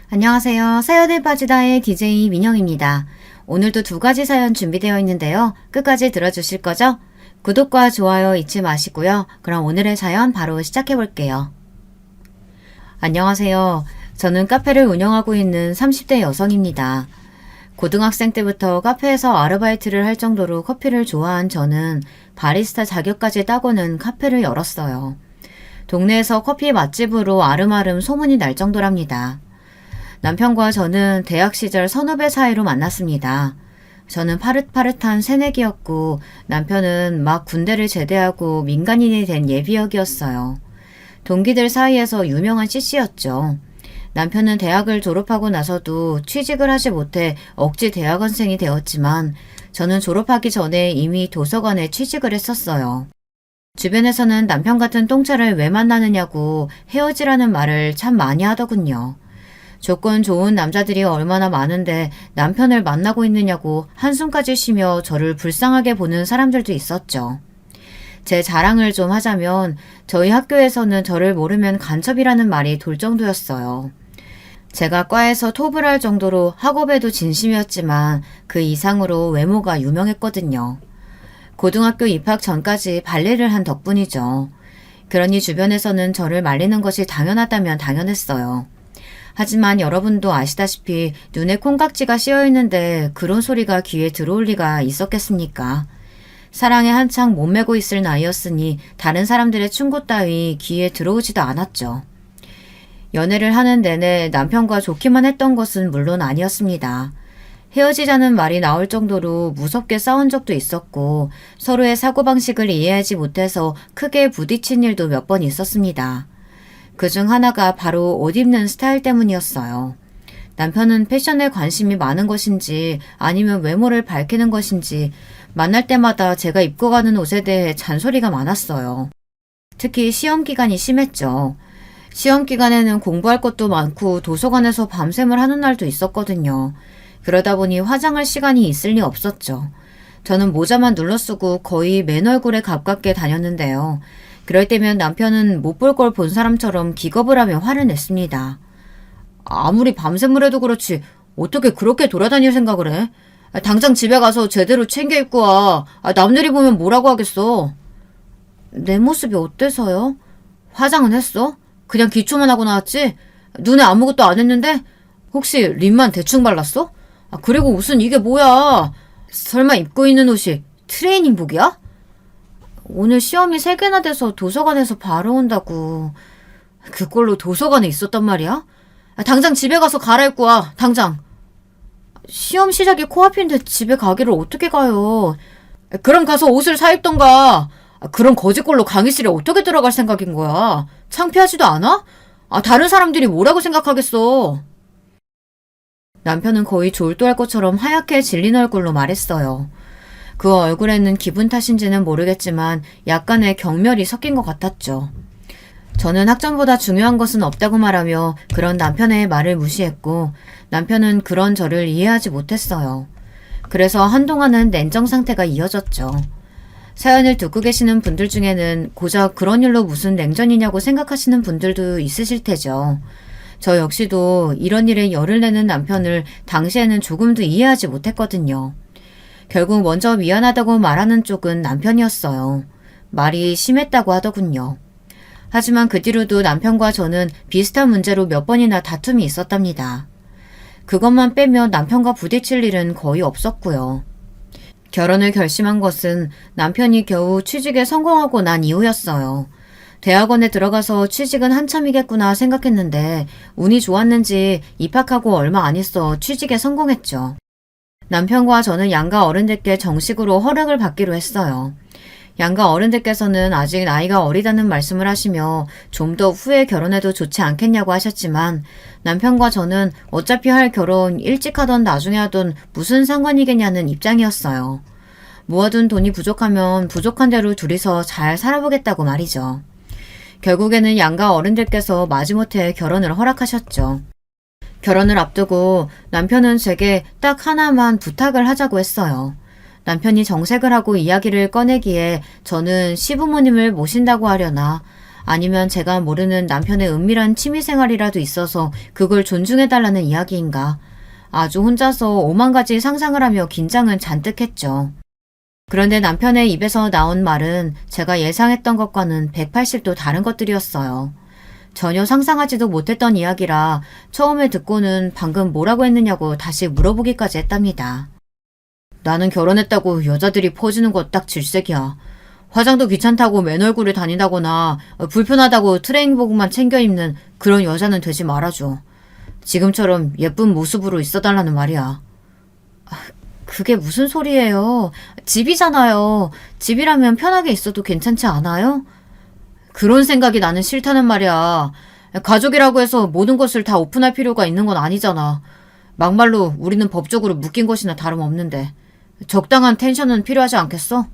안녕하세요. 사연에 빠지다의 DJ 민영입니다. 오늘도 두 가지 사연 준비되어 있는데요. 끝까지 들어주실 거죠? 구독과 좋아요 잊지 마시고요. 그럼 오늘의 사연 바로 시작해 볼게요. 안녕하세요. 저는 카페를 운영하고 있는 30대 여성입니다. 고등학생 때부터 카페에서 아르바이트를 할 정도로 커피를 좋아한 저는 바리스타 자격까지 따고는 카페를 열었어요. 동네에서 커피 맛집으로 아름아름 소문이 날 정도랍니다. 남편과 저는 대학 시절 선후배 사이로 만났습니다. 저는 파릇파릇한 새내기였고 남편은 막 군대를 제대하고 민간인이 된 예비역이었어요. 동기들 사이에서 유명한 CC였죠. 남편은 대학을 졸업하고 나서도 취직을 하지 못해 억지 대학원생이 되었지만 저는 졸업하기 전에 이미 도서관에 취직을 했었어요. 주변에서는 남편 같은 똥차를 왜 만나느냐고 헤어지라는 말을 참 많이 하더군요. 조건 좋은 남자들이 얼마나 많은데 남편을 만나고 있느냐고 한숨까지 쉬며 저를 불쌍하게 보는 사람들도 있었죠. 제 자랑을 좀 하자면 저희 학교에서는 저를 모르면 간첩이라는 말이 돌 정도였어요. 제가 과에서 톱을 할 정도로 학업에도 진심이었지만 그 이상으로 외모가 유명했거든요. 고등학교 입학 전까지 발레를 한 덕분이죠. 그러니 주변에서는 저를 말리는 것이 당연하다면 당연했어요. 하지만 여러분도 아시다시피 눈에 콩깍지가 씌어 있는데 그런 소리가 귀에 들어올 리가 있었겠습니까? 사랑에 한창 몸매고 있을 나이였으니 다른 사람들의 충고 따위 귀에 들어오지도 않았죠. 연애를 하는 내내 남편과 좋기만 했던 것은 물론 아니었습니다. 헤어지자는 말이 나올 정도로 무섭게 싸운 적도 있었고 서로의 사고방식을 이해하지 못해서 크게 부딪힌 일도 몇 번 있었습니다. 그중 하나가 바로 옷 입는 스타일 때문이었어요. 남편은 패션에 관심이 많은 것인지 아니면 외모를 밝히는 것인지 만날 때마다 제가 입고 가는 옷에 대해 잔소리가 많았어요. 특히 시험 기간이 심했죠. 시험 기간에는 공부할 것도 많고 도서관에서 밤샘을 하는 날도 있었거든요. 그러다 보니 화장할 시간이 있을 리 없었죠. 저는 모자만 눌러 쓰고 거의 맨 얼굴에 가깝게 다녔는데요. 그럴 때면 남편은 못 볼 걸 본 사람처럼 기겁을 하며 화를 냈습니다. 아무리 밤샘을 해도 그렇지 어떻게 그렇게 돌아다닐 생각을 해? 당장 집에 가서 제대로 챙겨 입고 와. 남들이 보면 뭐라고 하겠어? 내 모습이 어때서요? 화장은 했어? 그냥 기초만 하고 나왔지? 눈에 아무것도 안 했는데? 혹시 립만 대충 발랐어? 그리고 옷은 이게 뭐야? 설마 입고 있는 옷이 트레이닝복이야? 오늘 시험이 3개나 돼서 도서관에서 바로 온다고. 그걸로 도서관에 있었단 말이야? 당장 집에 가서 갈아입고 와. 당장. 시험 시작이 코앞인데 집에 가기를 어떻게 가요? 그럼 가서 옷을 사입던가. 그런 거지꼴로 강의실에 어떻게 들어갈 생각인 거야? 창피하지도 않아? 다른 사람들이 뭐라고 생각하겠어? 남편은 거의 졸도할 것처럼 하얗게 질린 얼굴로 말했어요. 그 얼굴에는 기분 탓인지는 모르겠지만 약간의 경멸이 섞인 것 같았죠. 저는 학점보다 중요한 것은 없다고 말하며 그런 남편의 말을 무시했고 남편은 그런 저를 이해하지 못했어요. 그래서 한동안은 냉정 상태가 이어졌죠. 사연을 듣고 계시는 분들 중에는 고작 그런 일로 무슨 냉전이냐고 생각하시는 분들도 있으실 테죠. 저 역시도 이런 일에 열을 내는 남편을 당시에는 조금도 이해하지 못했거든요. 결국 먼저 미안하다고 말하는 쪽은 남편이었어요. 말이 심했다고 하더군요. 하지만 그 뒤로도 남편과 저는 비슷한 문제로 몇 번이나 다툼이 있었답니다. 그것만 빼면 남편과 부딪힐 일은 거의 없었고요. 결혼을 결심한 것은 남편이 겨우 취직에 성공하고 난 이후였어요. 대학원에 들어가서 취직은 한참이겠구나 생각했는데 운이 좋았는지 입학하고 얼마 안 있어 취직에 성공했죠. 남편과 저는 양가 어른들께 정식으로 허락을 받기로 했어요. 양가 어른들께서는 아직 나이가 어리다는 말씀을 하시며 좀 더 후에 결혼해도 좋지 않겠냐고 하셨지만 남편과 저는 어차피 할 결혼 일찍 하던 나중에 하던 무슨 상관이겠냐는 입장이었어요. 모아둔 돈이 부족하면 부족한 대로 둘이서 잘 살아보겠다고 말이죠. 결국에는 양가 어른들께서 마지못해 결혼을 허락하셨죠. 결혼을 앞두고 남편은 제게 딱 하나만 부탁을 하자고 했어요. 남편이 정색을 하고 이야기를 꺼내기에 저는 시부모님을 모신다고 하려나 아니면 제가 모르는 남편의 은밀한 취미생활이라도 있어서 그걸 존중해달라는 이야기인가. 아주 혼자서 오만 가지 상상을 하며 긴장은 잔뜩 했죠. 그런데 남편의 입에서 나온 말은 제가 예상했던 것과는 180도 다른 것들이었어요. 전혀 상상하지도 못했던 이야기라 처음에 듣고는 방금 뭐라고 했느냐고 다시 물어보기까지 했답니다. 나는 결혼했다고 여자들이 퍼주는 거 딱 질색이야. 화장도 귀찮다고 맨 얼굴을 다닌다거나 불편하다고 트레이닝복만 챙겨 입는 그런 여자는 되지 말아줘. 지금처럼 예쁜 모습으로 있어달라는 말이야. 그게 무슨 소리예요? 집이잖아요. 집이라면 편하게 있어도 괜찮지 않아요? 그런 생각이 나는 싫다는 말이야. 가족이라고 해서 모든 것을 다 오픈할 필요가 있는 건 아니잖아. 막말로 우리는 법적으로 묶인 것이나 다름없는데 적당한 텐션은 필요하지 않겠어?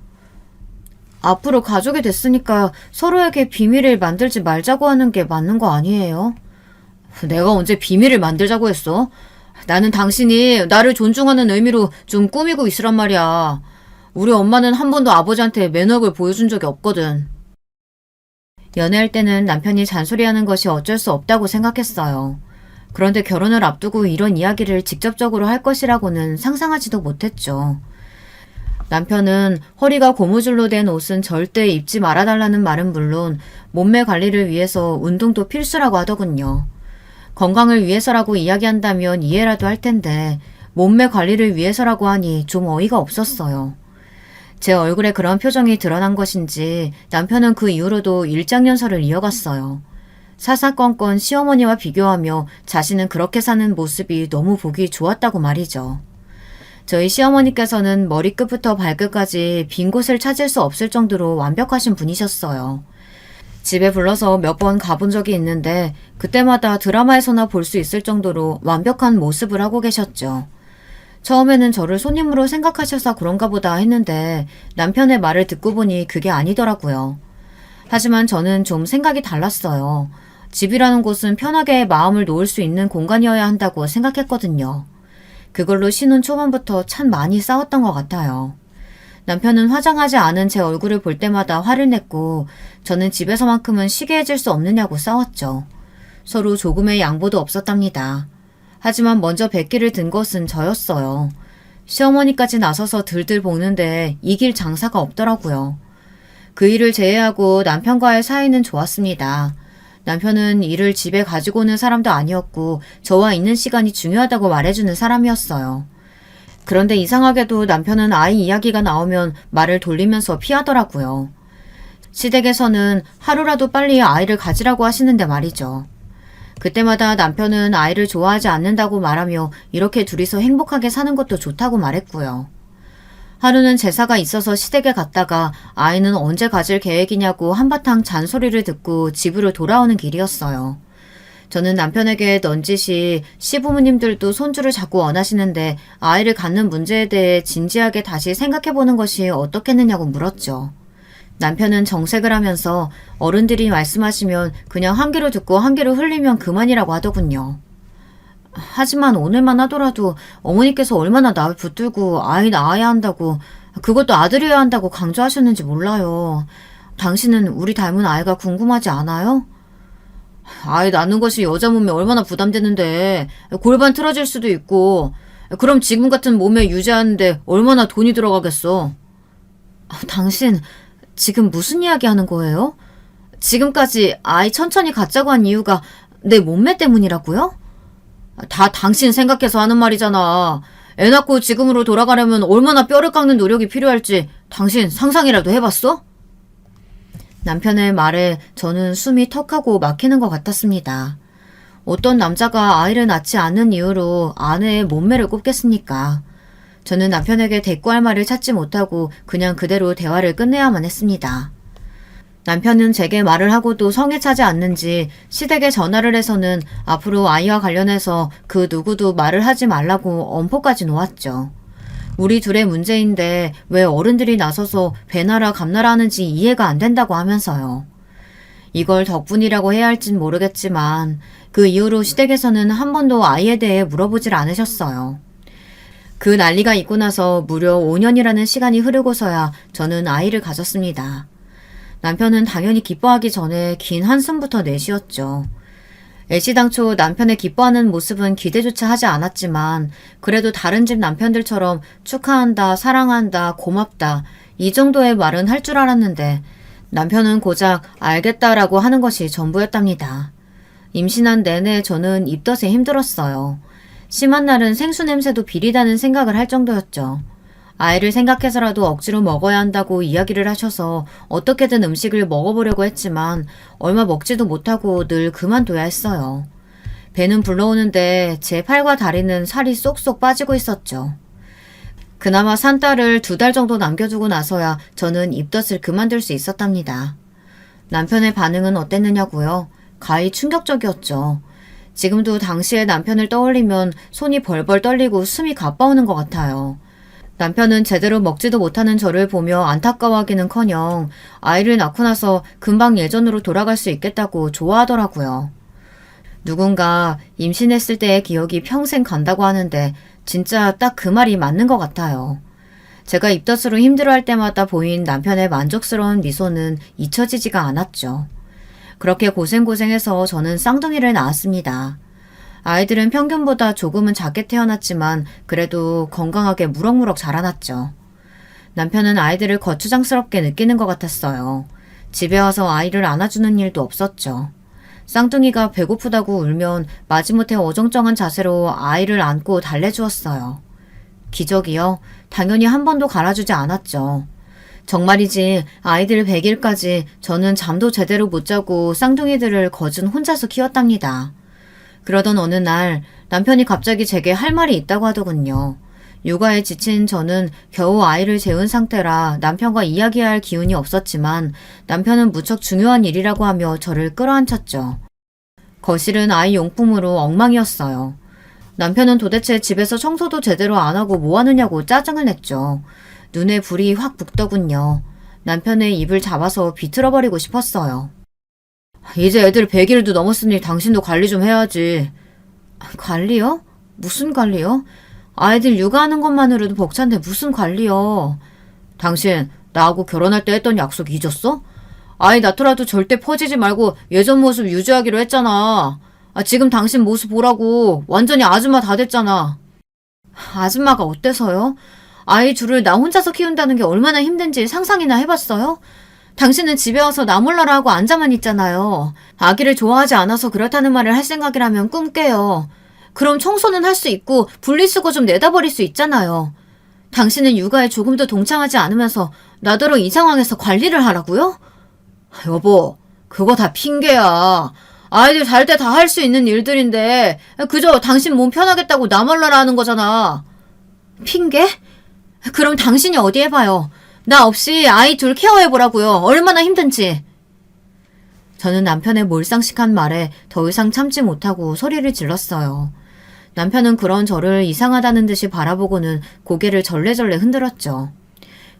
앞으로 가족이 됐으니까 서로에게 비밀을 만들지 말자고 하는 게 맞는 거 아니에요? 내가 언제 비밀을 만들자고 했어? 나는 당신이 나를 존중하는 의미로 좀 꾸미고 있으란 말이야. 우리 엄마는 한 번도 아버지한테 매너를 보여준 적이 없거든. 연애할 때는 남편이 잔소리하는 것이 어쩔 수 없다고 생각했어요. 그런데 결혼을 앞두고 이런 이야기를 직접적으로 할 것이라고는 상상하지도 못했죠. 남편은 허리가 고무줄로 된 옷은 절대 입지 말아달라는 말은 물론 몸매 관리를 위해서 운동도 필수라고 하더군요. 건강을 위해서라고 이야기한다면 이해라도 할 텐데 몸매 관리를 위해서라고 하니 좀 어이가 없었어요. 제 얼굴에 그런 표정이 드러난 것인지 남편은 그 이후로도 일장연설을 이어갔어요. 사사건건 시어머니와 비교하며 자신은 그렇게 사는 모습이 너무 보기 좋았다고 말이죠. 저희 시어머니께서는 머리끝부터 발끝까지 빈 곳을 찾을 수 없을 정도로 완벽하신 분이셨어요. 집에 불러서 몇 번 가본 적이 있는데 그때마다 드라마에서나 볼 수 있을 정도로 완벽한 모습을 하고 계셨죠. 처음에는 저를 손님으로 생각하셔서 그런가 보다 했는데 남편의 말을 듣고 보니 그게 아니더라고요. 하지만 저는 좀 생각이 달랐어요. 집이라는 곳은 편하게 마음을 놓을 수 있는 공간이어야 한다고 생각했거든요. 그걸로 신혼 초반부터 참 많이 싸웠던 것 같아요. 남편은 화장하지 않은 제 얼굴을 볼 때마다 화를 냈고 저는 집에서만큼은 쉬게 해줄 수 없느냐고 싸웠죠. 서로 조금의 양보도 없었답니다. 하지만 먼저 백기를 든 것은 저였어요. 시어머니까지 나서서 들들 볶는데 이길 장사가 없더라고요. 그 일을 제외하고 남편과의 사이는 좋았습니다. 남편은 일을 집에 가지고 오는 사람도 아니었고 저와 있는 시간이 중요하다고 말해주는 사람이었어요. 그런데 이상하게도 남편은 아이 이야기가 나오면 말을 돌리면서 피하더라고요. 시댁에서는 하루라도 빨리 아이를 가지라고 하시는데 말이죠. 그때마다 남편은 아이를 좋아하지 않는다고 말하며 이렇게 둘이서 행복하게 사는 것도 좋다고 말했고요. 하루는 제사가 있어서 시댁에 갔다가 아이는 언제 가질 계획이냐고 한바탕 잔소리를 듣고 집으로 돌아오는 길이었어요. 저는 남편에게 넌지시 시부모님들도 손주를 자꾸 원하시는데 아이를 갖는 문제에 대해 진지하게 다시 생각해보는 것이 어떻겠느냐고 물었죠. 남편은 정색을 하면서 어른들이 말씀하시면 그냥 한 귀로 듣고 한 귀로 흘리면 그만이라고 하더군요. 하지만 오늘만 하더라도 어머니께서 얼마나 날 붙들고 아이 낳아야 한다고 그것도 아들이어야 한다고 강조하셨는지 몰라요. 당신은 우리 닮은 아이가 궁금하지 않아요? 아이 낳는 것이 여자 몸에 얼마나 부담되는데 골반 틀어질 수도 있고 그럼 지금 같은 몸에 유지하는데 얼마나 돈이 들어가겠어. 당신 지금 무슨 이야기 하는 거예요? 지금까지 아이 천천히 갖자고 한 이유가 내 몸매 때문이라고요? 다 당신 생각해서 하는 말이잖아. 애 낳고 지금으로 돌아가려면 얼마나 뼈를 깎는 노력이 필요할지 당신 상상이라도 해봤어? 남편의 말에 저는 숨이 턱하고 막히는 것 같았습니다. 어떤 남자가 아이를 낳지 않는 이유로 아내의 몸매를 꼽겠습니까? 저는 남편에게 대꾸할 말을 찾지 못하고 그냥 그대로 대화를 끝내야만 했습니다. 남편은 제게 말을 하고도 성에 차지 않는지 시댁에 전화를 해서는 앞으로 아이와 관련해서 그 누구도 말을 하지 말라고 엄포까지 놓았죠. 우리 둘의 문제인데 왜 어른들이 나서서 배나라 감나라 하는지 이해가 안 된다고 하면서요. 이걸 덕분이라고 해야 할진 모르겠지만 그 이후로 시댁에서는 한 번도 아이에 대해 물어보질 않으셨어요. 그 난리가 있고 나서 무려 5년이라는 시간이 흐르고서야 저는 아이를 가졌습니다. 남편은 당연히 기뻐하기 전에 긴 한숨부터 내쉬었죠. 애시당초 남편의 기뻐하는 모습은 기대조차 하지 않았지만 그래도 다른 집 남편들처럼 축하한다, 사랑한다, 고맙다 이 정도의 말은 할 줄 알았는데 남편은 고작 알겠다라고 하는 것이 전부였답니다. 임신한 내내 저는 입덧에 힘들었어요. 심한 날은 생수 냄새도 비리다는 생각을 할 정도였죠. 아이를 생각해서라도 억지로 먹어야 한다고 이야기를 하셔서 어떻게든 음식을 먹어보려고 했지만 얼마 먹지도 못하고 늘 그만둬야 했어요. 배는 불러오는데 제 팔과 다리는 살이 쏙쏙 빠지고 있었죠. 그나마 산 딸을 2달 정도 남겨두고 나서야 저는 입덧을 그만둘 수 있었답니다. 남편의 반응은 어땠느냐고요? 가히 충격적이었죠. 지금도 당시의 남편을 떠올리면 손이 벌벌 떨리고 숨이 가빠오는 것 같아요. 남편은 제대로 먹지도 못하는 저를 보며 안타까워하기는커녕 아이를 낳고 나서 금방 예전으로 돌아갈 수 있겠다고 좋아하더라고요. 누군가 임신했을 때의 기억이 평생 간다고 하는데 진짜 딱 그 말이 맞는 것 같아요. 제가 입덧으로 힘들어할 때마다 보인 남편의 만족스러운 미소는 잊혀지지가 않았죠. 그렇게 고생해서 저는 쌍둥이를 낳았습니다. 아이들은 평균보다 조금은 작게 태어났지만 그래도 건강하게 무럭무럭 자라났죠. 남편은 아이들을 거추장스럽게 느끼는 것 같았어요. 집에 와서 아이를 안아주는 일도 없었죠. 쌍둥이가 배고프다고 울면 마지못해 어정쩡한 자세로 아이를 안고 달래주었어요. 기적이요? 당연히 한 번도 갈아주지 않았죠. 정말이지 아이들 100일까지 저는 잠도 제대로 못 자고 쌍둥이들을 거진 혼자서 키웠답니다. 그러던 어느 날 남편이 갑자기 제게 할 말이 있다고 하더군요. 육아에 지친 저는 겨우 아이를 재운 상태라 남편과 이야기할 기운이 없었지만 남편은 무척 중요한 일이라고 하며 저를 끌어안쳤죠. 거실은 아이 용품으로 엉망이었어요. 남편은 도대체 집에서 청소도 제대로 안 하고 뭐 하느냐고 짜증을 냈죠. 눈에 불이 확 붙더군요. 남편의 입을 잡아서 비틀어버리고 싶었어요. 이제 애들 100일도 넘었으니 당신도 관리 좀 해야지. 관리요? 무슨 관리요? 아이들 육아하는 것만으로도 벅찬데 무슨 관리요? 당신 나하고 결혼할 때 했던 약속 잊었어? 아이 낳더라도 절대 퍼지지 말고 예전 모습 유지하기로 했잖아. 지금 당신 모습 보라고 완전히 아줌마 다 됐잖아. 아줌마가 어때서요? 아이 둘을 나 혼자서 키운다는 게 얼마나 힘든지 상상이나 해봤어요? 당신은 집에 와서 나 몰라라 하고 앉아만 있잖아요. 아기를 좋아하지 않아서 그렇다는 말을 할 생각이라면 꿈 깨요. 그럼 청소는 할 수 있고 분리수거 좀 내다버릴 수 있잖아요. 당신은 육아에 조금도 동참하지 않으면서 나더러 이 상황에서 관리를 하라고요? 여보, 그거 다 핑계야. 아이들 잘 때 다 할 수 있는 일들인데 그저 당신 몸 편하겠다고 나 몰라라 하는 거잖아. 핑계? 그럼 당신이 어디 해봐요. 나 없이 아이 둘 케어해보라고요. 얼마나 힘든지. 저는 남편의 몰상식한 말에 더 이상 참지 못하고 소리를 질렀어요. 남편은 그런 저를 이상하다는 듯이 바라보고는 고개를 절레절레 흔들었죠.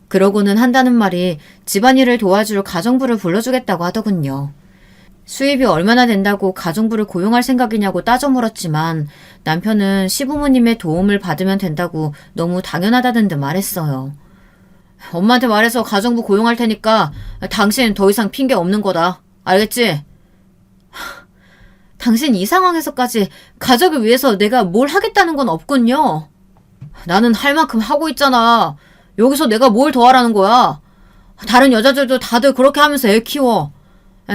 그러고는 한다는 말이 집안일을 도와줄 가정부를 불러주겠다고 하더군요. 수입이 얼마나 된다고 가정부를 고용할 생각이냐고 따져 물었지만 남편은 시부모님의 도움을 받으면 된다고 너무 당연하다는 듯 말했어요. 엄마한테 말해서 가정부 고용할 테니까 당신 더 이상 핑계 없는 거다. 알겠지? 당신 이 상황에서까지 가족을 위해서 내가 뭘 하겠다는 건 없군요. 나는 할 만큼 하고 있잖아. 여기서 내가 뭘 더 하라는 거야. 다른 여자들도 다들 그렇게 하면서 애 키워.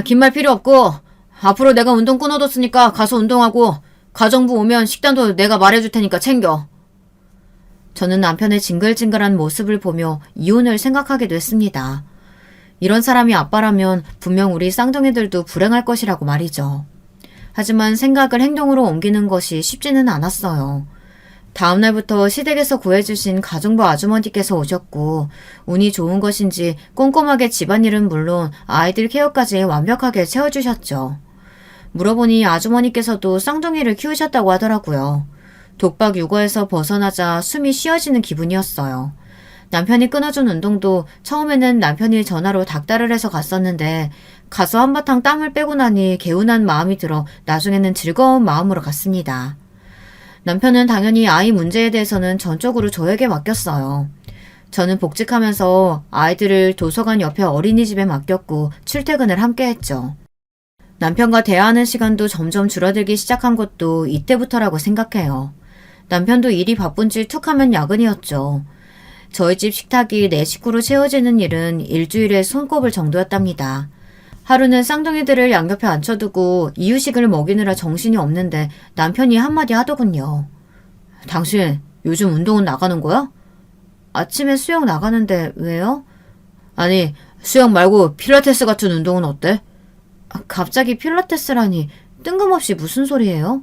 긴 말 필요 없고 앞으로 내가 운동 끊어뒀으니까 가서 운동하고 가정부 오면 식단도 내가 말해줄 테니까 챙겨. 저는 남편의 징글징글한 모습을 보며 이혼을 생각하게 됐습니다. 이런 사람이 아빠라면 분명 우리 쌍둥이들도 불행할 것이라고 말이죠. 하지만 생각을 행동으로 옮기는 것이 쉽지는 않았어요. 다음날부터 시댁에서 구해주신 가정부 아주머니께서 오셨고 운이 좋은 것인지 꼼꼼하게 집안일은 물론 아이들 케어까지 완벽하게 채워주셨죠. 물어보니 아주머니께서도 쌍둥이를 키우셨다고 하더라고요. 독박 육아에서 벗어나자 숨이 쉬어지는 기분이었어요. 남편이 끊어준 운동도 처음에는 남편이 전화로 닥달을 해서 갔었는데 가서 한바탕 땀을 빼고 나니 개운한 마음이 들어 나중에는 즐거운 마음으로 갔습니다. 남편은 당연히 아이 문제에 대해서는 전적으로 저에게 맡겼어요. 저는 복직하면서 아이들을 도서관 옆에 어린이집에 맡겼고 출퇴근을 함께 했죠. 남편과 대화하는 시간도 점점 줄어들기 시작한 것도 이때부터라고 생각해요. 남편도 일이 바쁜지 툭 하면 야근이었죠. 저희 집 식탁이 네 식구로 채워지는 일은 일주일에 손꼽을 정도였답니다. 하루는 쌍둥이들을 양옆에 앉혀두고 이유식을 먹이느라 정신이 없는데 남편이 한마디 하더군요. 당신 요즘 운동은 나가는 거야? 아침에 수영 나가는데 왜요? 아니, 수영 말고 필라테스 같은 운동은 어때? 갑자기 필라테스라니 뜬금없이 무슨 소리예요?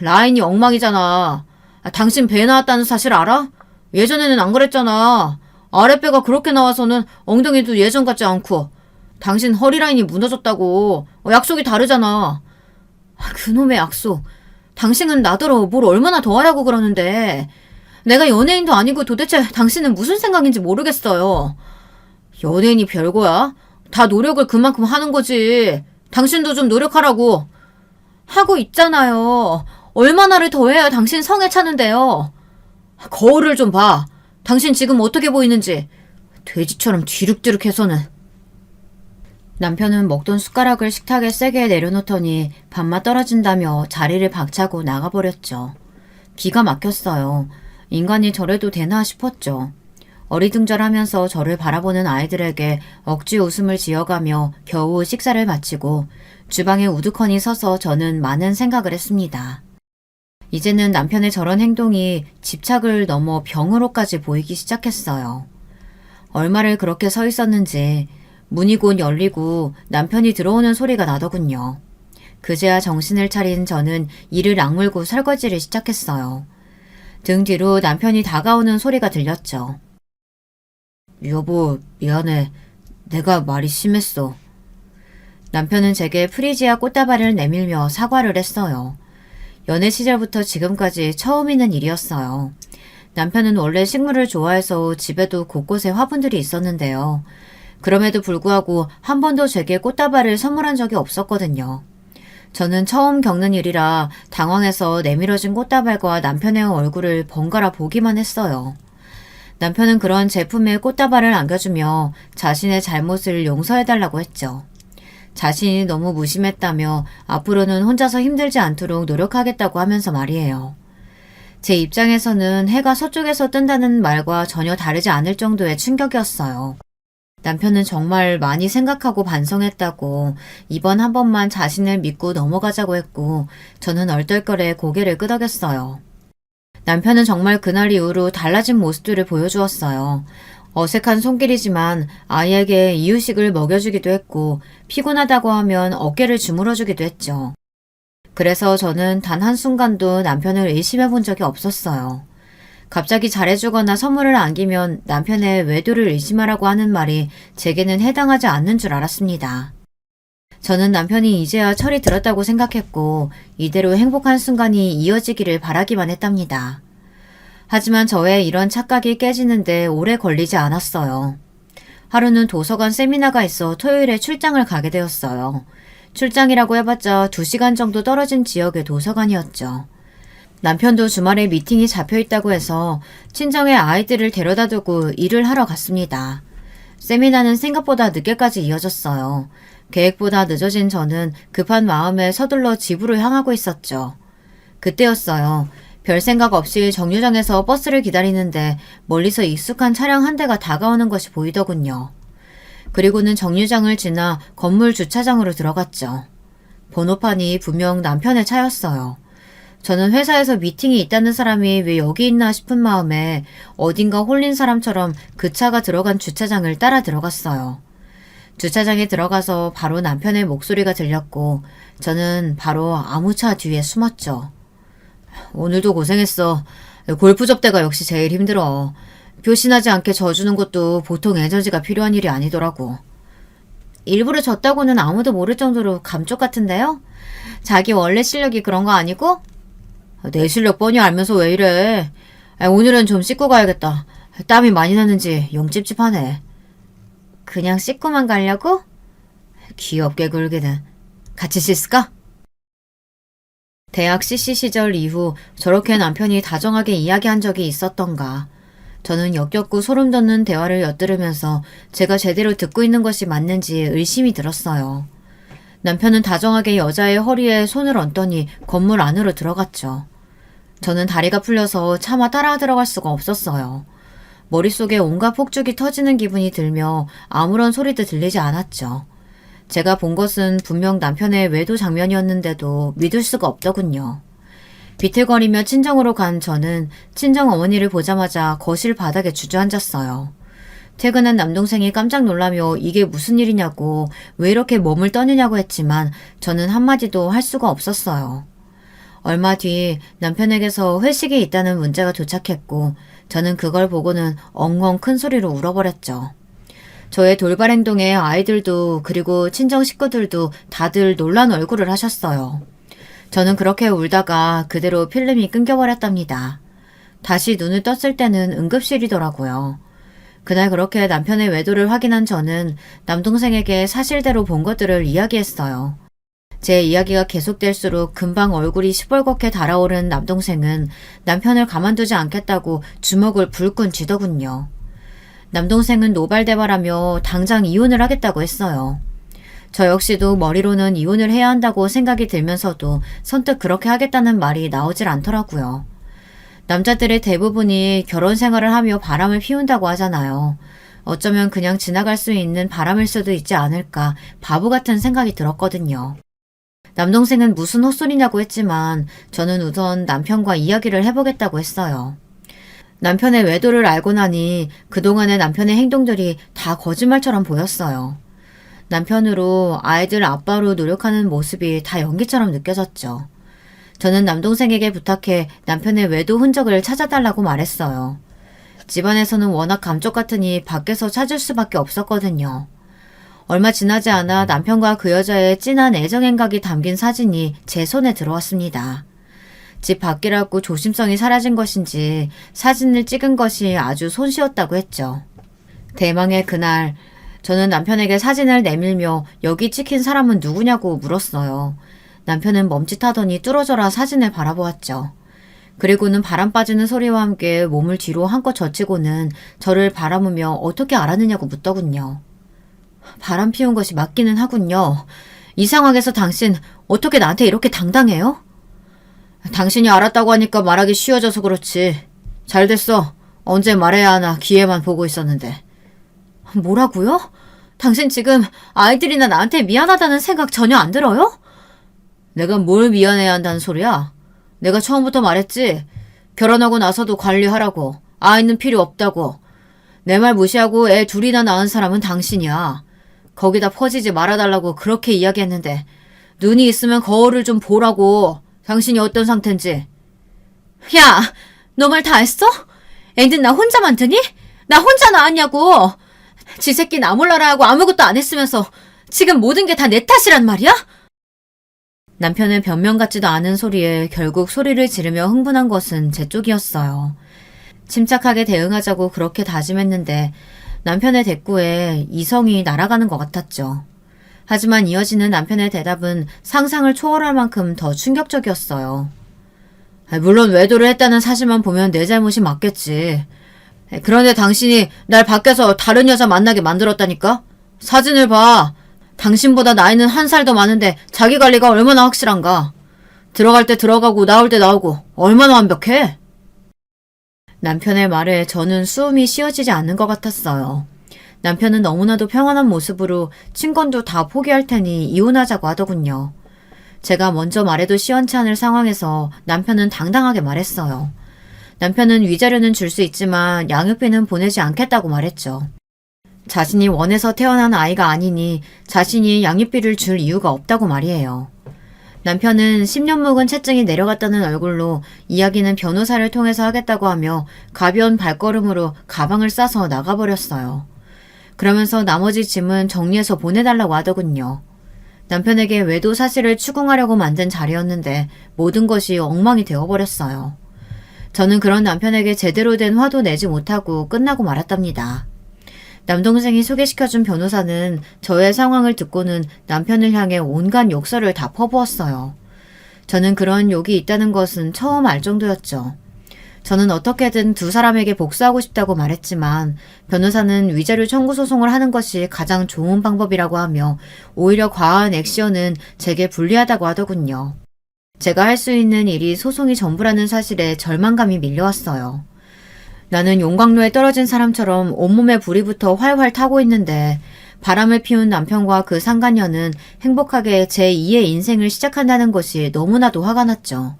라인이 엉망이잖아. 당신 배 나왔다는 사실 알아? 예전에는 안 그랬잖아. 아랫배가 그렇게 나와서는 엉덩이도 예전 같지 않고. 당신 허리 라인이 무너졌다고. 약속이 다르잖아. 그놈의 약속. 당신은 나더러 뭘 얼마나 더 하라고 그러는데. 내가 연예인도 아니고 도대체 당신은 무슨 생각인지 모르겠어요. 연예인이 별거야? 다 노력을 그만큼 하는 거지. 당신도 좀 노력하라고. 하고 있잖아요. 얼마나를 더 해야 당신 성에 차는데요. 거울을 좀 봐. 당신 지금 어떻게 보이는지. 돼지처럼 뒤룩뒤룩해서는. 남편은 먹던 숟가락을 식탁에 세게 내려놓더니 밥맛 떨어진다며 자리를 박차고 나가버렸죠. 기가 막혔어요. 인간이 저래도 되나 싶었죠. 어리둥절하면서 저를 바라보는 아이들에게 억지 웃음을 지어가며 겨우 식사를 마치고 주방에 우두커니 서서 저는 많은 생각을 했습니다. 이제는 남편의 저런 행동이 집착을 넘어 병으로까지 보이기 시작했어요. 얼마를 그렇게 서 있었는지 문이 곧 열리고 남편이 들어오는 소리가 나더군요. 그제야 정신을 차린 저는 이를 악물고 설거지를 시작했어요. 등 뒤로 남편이 다가오는 소리가 들렸죠. 여보, 미안해. 내가 말이 심했어. 남편은 제게 프리지아 꽃다발을 내밀며 사과를 했어요. 연애 시절부터 지금까지 처음 있는 일이었어요. 남편은 원래 식물을 좋아해서 집에도 곳곳에 화분들이 있었는데요. 그럼에도 불구하고 한 번도 제게 꽃다발을 선물한 적이 없었거든요. 저는 처음 겪는 일이라 당황해서 내밀어진 꽃다발과 남편의 얼굴을 번갈아 보기만 했어요. 남편은 그런 제품에 꽃다발을 안겨주며 자신의 잘못을 용서해달라고 했죠. 자신이 너무 무심했다며 앞으로는 혼자서 힘들지 않도록 노력하겠다고 하면서 말이에요. 제 입장에서는 해가 서쪽에서 뜬다는 말과 전혀 다르지 않을 정도의 충격이었어요. 남편은 정말 많이 생각하고 반성했다고 이번 한 번만 자신을 믿고 넘어가자고 했고 저는 얼떨결에 고개를 끄덕였어요. 남편은 정말 그날 이후로 달라진 모습들을 보여주었어요. 어색한 손길이지만 아이에게 이유식을 먹여주기도 했고 피곤하다고 하면 어깨를 주물어주기도 했죠. 그래서 저는 단 한순간도 남편을 의심해 본 적이 없었어요. 갑자기 잘해주거나 선물을 안기면 남편의 외도를 의심하라고 하는 말이 제게는 해당하지 않는 줄 알았습니다. 저는 남편이 이제야 철이 들었다고 생각했고 이대로 행복한 순간이 이어지기를 바라기만 했답니다. 하지만 저의 이런 착각이 깨지는데 오래 걸리지 않았어요. 하루는 도서관 세미나가 있어 토요일에 출장을 가게 되었어요. 출장이라고 해봤자 2시간 정도 떨어진 지역의 도서관이었죠. 남편도 주말에 미팅이 잡혀있다고 해서 친정에 아이들을 데려다 두고 일을 하러 갔습니다. 세미나는 생각보다 늦게까지 이어졌어요. 계획보다 늦어진 저는 급한 마음에 서둘러 집으로 향하고 있었죠. 그때였어요. 별 생각 없이 정류장에서 버스를 기다리는데 멀리서 익숙한 차량 한 대가 다가오는 것이 보이더군요. 그리고는 정류장을 지나 건물 주차장으로 들어갔죠. 번호판이 분명 남편의 차였어요. 저는 회사에서 미팅이 있다는 사람이 왜 여기 있나 싶은 마음에 어딘가 홀린 사람처럼 그 차가 들어간 주차장을 따라 들어갔어요. 주차장에 들어가서 바로 남편의 목소리가 들렸고 저는 바로 아무 차 뒤에 숨었죠. 오늘도 고생했어. 골프 접대가 역시 제일 힘들어. 표신하지 않게 져주는 것도 보통 에너지가 필요한 일이 아니더라고. 일부러 졌다고는 아무도 모를 정도로 감쪽 같은데요? 자기 원래 실력이 그런 거 아니고? 내 실력 뻔히 알면서 왜 이래. 오늘은 좀 씻고 가야겠다. 땀이 많이 나는지 영 찝찝하네. 그냥 씻고만 가려고? 귀엽게 굴기는. 같이 씻을까? 대학 CC 시절 이후 저렇게 남편이 다정하게 이야기한 적이 있었던가. 저는 역겹고 소름 돋는 대화를 엿들으면서 제가 제대로 듣고 있는 것이 맞는지 의심이 들었어요. 남편은 다정하게 여자의 허리에 손을 얹더니 건물 안으로 들어갔죠. 저는 다리가 풀려서 차마 따라 들어갈 수가 없었어요. 머릿속에 온갖 폭죽이 터지는 기분이 들며 아무런 소리도 들리지 않았죠. 제가 본 것은 분명 남편의 외도 장면이었는데도 믿을 수가 없더군요. 비틀거리며 친정으로 간 저는 친정 어머니를 보자마자 거실 바닥에 주저앉았어요. 퇴근한 남동생이 깜짝 놀라며 이게 무슨 일이냐고 왜 이렇게 몸을 떠느냐고 했지만 저는 한마디도 할 수가 없었어요. 얼마 뒤 남편에게서 회식이 있다는 문자가 도착했고 저는 그걸 보고는 엉엉 큰 소리로 울어버렸죠. 저의 돌발 행동에 아이들도 그리고 친정 식구들도 다들 놀란 얼굴을 하셨어요. 저는 그렇게 울다가 그대로 필름이 끊겨버렸답니다. 다시 눈을 떴을 때는 응급실이더라고요. 그날 그렇게 남편의 외도를 확인한 저는 남동생에게 사실대로 본 것들을 이야기했어요. 제 이야기가 계속될수록 금방 얼굴이 시뻘겋게 달아오른 남동생은 남편을 가만두지 않겠다고 주먹을 불끈 쥐더군요. 남동생은 노발대발하며 당장 이혼을 하겠다고 했어요. 저 역시도 머리로는 이혼을 해야 한다고 생각이 들면서도 선뜻 그렇게 하겠다는 말이 나오질 않더라고요. 남자들의 대부분이 결혼 생활을 하며 바람을 피운다고 하잖아요. 어쩌면 그냥 지나갈 수 있는 바람일 수도 있지 않을까 바보 같은 생각이 들었거든요. 남동생은 무슨 헛소리냐고 했지만 저는 우선 남편과 이야기를 해보겠다고 했어요. 남편의 외도를 알고 나니 그동안의 남편의 행동들이 다 거짓말처럼 보였어요. 남편으로 아이들 아빠로 노력하는 모습이 다 연기처럼 느껴졌죠. 저는 남동생에게 부탁해 남편의 외도 흔적을 찾아달라고 말했어요. 집안에서는 워낙 감쪽 같으니 밖에서 찾을 수밖에 없었거든요. 얼마 지나지 않아 남편과 그 여자의 진한 애정 행각이 담긴 사진이 제 손에 들어왔습니다. 집 밖이라고 조심성이 사라진 것인지 사진을 찍은 것이 아주 손쉬웠다고 했죠. 대망의 그날 저는 남편에게 사진을 내밀며 여기 찍힌 사람은 누구냐고 물었어요. 남편은 멈칫하더니 뚫어져라 사진을 바라보았죠. 그리고는 바람 빠지는 소리와 함께 몸을 뒤로 한껏 젖히고는 저를 바라보며 어떻게 알았느냐고 묻더군요. 바람 피운 것이 맞기는 하군요. 이 상황에서 당신 어떻게 나한테 이렇게 당당해요? 당신이 알았다고 하니까 말하기 쉬워져서 그렇지. 잘 됐어. 언제 말해야 하나 기회만 보고 있었는데. 뭐라고요? 당신 지금 아이들이나 나한테 미안하다는 생각 전혀 안 들어요? 내가 뭘 미안해야 한다는 소리야? 내가 처음부터 말했지. 결혼하고 나서도 관리하라고. 아이는 필요 없다고. 내 말 무시하고 애 둘이나 낳은 사람은 당신이야. 거기다 퍼지지 말아달라고 그렇게 이야기했는데 눈이 있으면 거울을 좀 보라고. 당신이 어떤 상태인지. 야, 너 말 다 했어? 애는 나 혼자만 드니? 나 혼자 낳았냐고. 지 새끼 나 몰라라 하고 아무것도 안 했으면서 지금 모든 게 다 내 탓이란 말이야? 남편의 변명 같지도 않은 소리에 결국 소리를 지르며 흥분한 것은 제 쪽이었어요. 침착하게 대응하자고 그렇게 다짐했는데 남편의 대꾸에 이성이 날아가는 것 같았죠. 하지만 이어지는 남편의 대답은 상상을 초월할 만큼 더 충격적이었어요. 물론 외도를 했다는 사실만 보면 내 잘못이 맞겠지. 그런데 당신이 날 밖에서 다른 여자 만나게 만들었다니까? 사진을 봐. 당신보다 나이는 1살 더 많은데 자기 관리가 얼마나 확실한가? 들어갈 때 들어가고 나올 때 나오고 얼마나 완벽해? 남편의 말에 저는 수음이 쉬어지지 않는 것 같았어요. 남편은 너무나도 평안한 모습으로 친권도 다 포기할 테니 이혼하자고 하더군요. 제가 먼저 말해도 시원치 않을 상황에서 남편은 당당하게 말했어요. 남편은 위자료는 줄 수 있지만 양육비는 보내지 않겠다고 말했죠. 자신이 원해서 태어난 아이가 아니니 자신이 양육비를 줄 이유가 없다고 말이에요. 남편은 10년 묵은 채증이 내려갔다는 얼굴로 이야기는 변호사를 통해서 하겠다고 하며 가벼운 발걸음으로 가방을 싸서 나가버렸어요. 그러면서 나머지 짐은 정리해서 보내달라고 하더군요. 남편에게 외도 사실을 추궁하려고 만든 자리였는데 모든 것이 엉망이 되어버렸어요. 저는 그런 남편에게 제대로 된 화도 내지 못하고 끝나고 말았답니다. 남동생이 소개시켜준 변호사는 저의 상황을 듣고는 남편을 향해 온갖 욕설을 다 퍼부었어요. 저는 그런 욕이 있다는 것은 처음 알 정도였죠. 저는 어떻게든 두 사람에게 복수하고 싶다고 말했지만 변호사는 위자료 청구 소송을 하는 것이 가장 좋은 방법이라고 하며 오히려 과한 액션은 제게 불리하다고 하더군요. 제가 할 수 있는 일이 소송이 전부라는 사실에 절망감이 밀려왔어요. 나는 용광로에 떨어진 사람처럼 온몸에 불이 붙어 활활 타고 있는데 바람을 피운 남편과 그 상간녀는 행복하게 제2의 인생을 시작한다는 것이 너무나도 화가 났죠.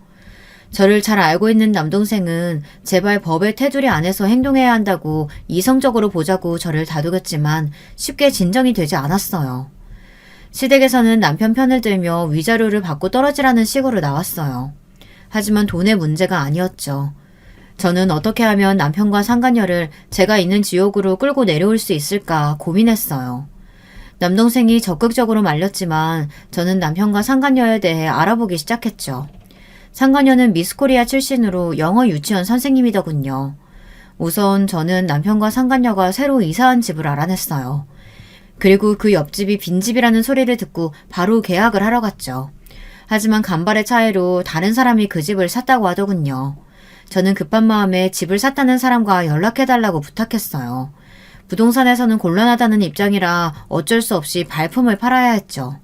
저를 잘 알고 있는 남동생은 제발 법의 테두리 안에서 행동해야 한다고 이성적으로 보자고 저를 다독였지만 쉽게 진정이 되지 않았어요. 시댁에서는 남편 편을 들며 위자료를 받고 떨어지라는 식으로 나왔어요. 하지만 돈의 문제가 아니었죠. 저는 어떻게 하면 남편과 상간녀를 제가 있는 지옥으로 끌고 내려올 수 있을까 고민했어요. 남동생이 적극적으로 말렸지만 저는 남편과 상간녀에 대해 알아보기 시작했죠. 상간녀는 미스코리아 출신으로 영어 유치원 선생님이더군요. 우선 저는 남편과 상간녀가 새로 이사한 집을 알아냈어요. 그리고 그 옆집이 빈집이라는 소리를 듣고 바로 계약을 하러 갔죠. 하지만 간발의 차이로 다른 사람이 그 집을 샀다고 하더군요. 저는 급한 마음에 집을 샀다는 사람과 연락해달라고 부탁했어요. 부동산에서는 곤란하다는 입장이라 어쩔 수 없이 발품을 팔아야 했죠.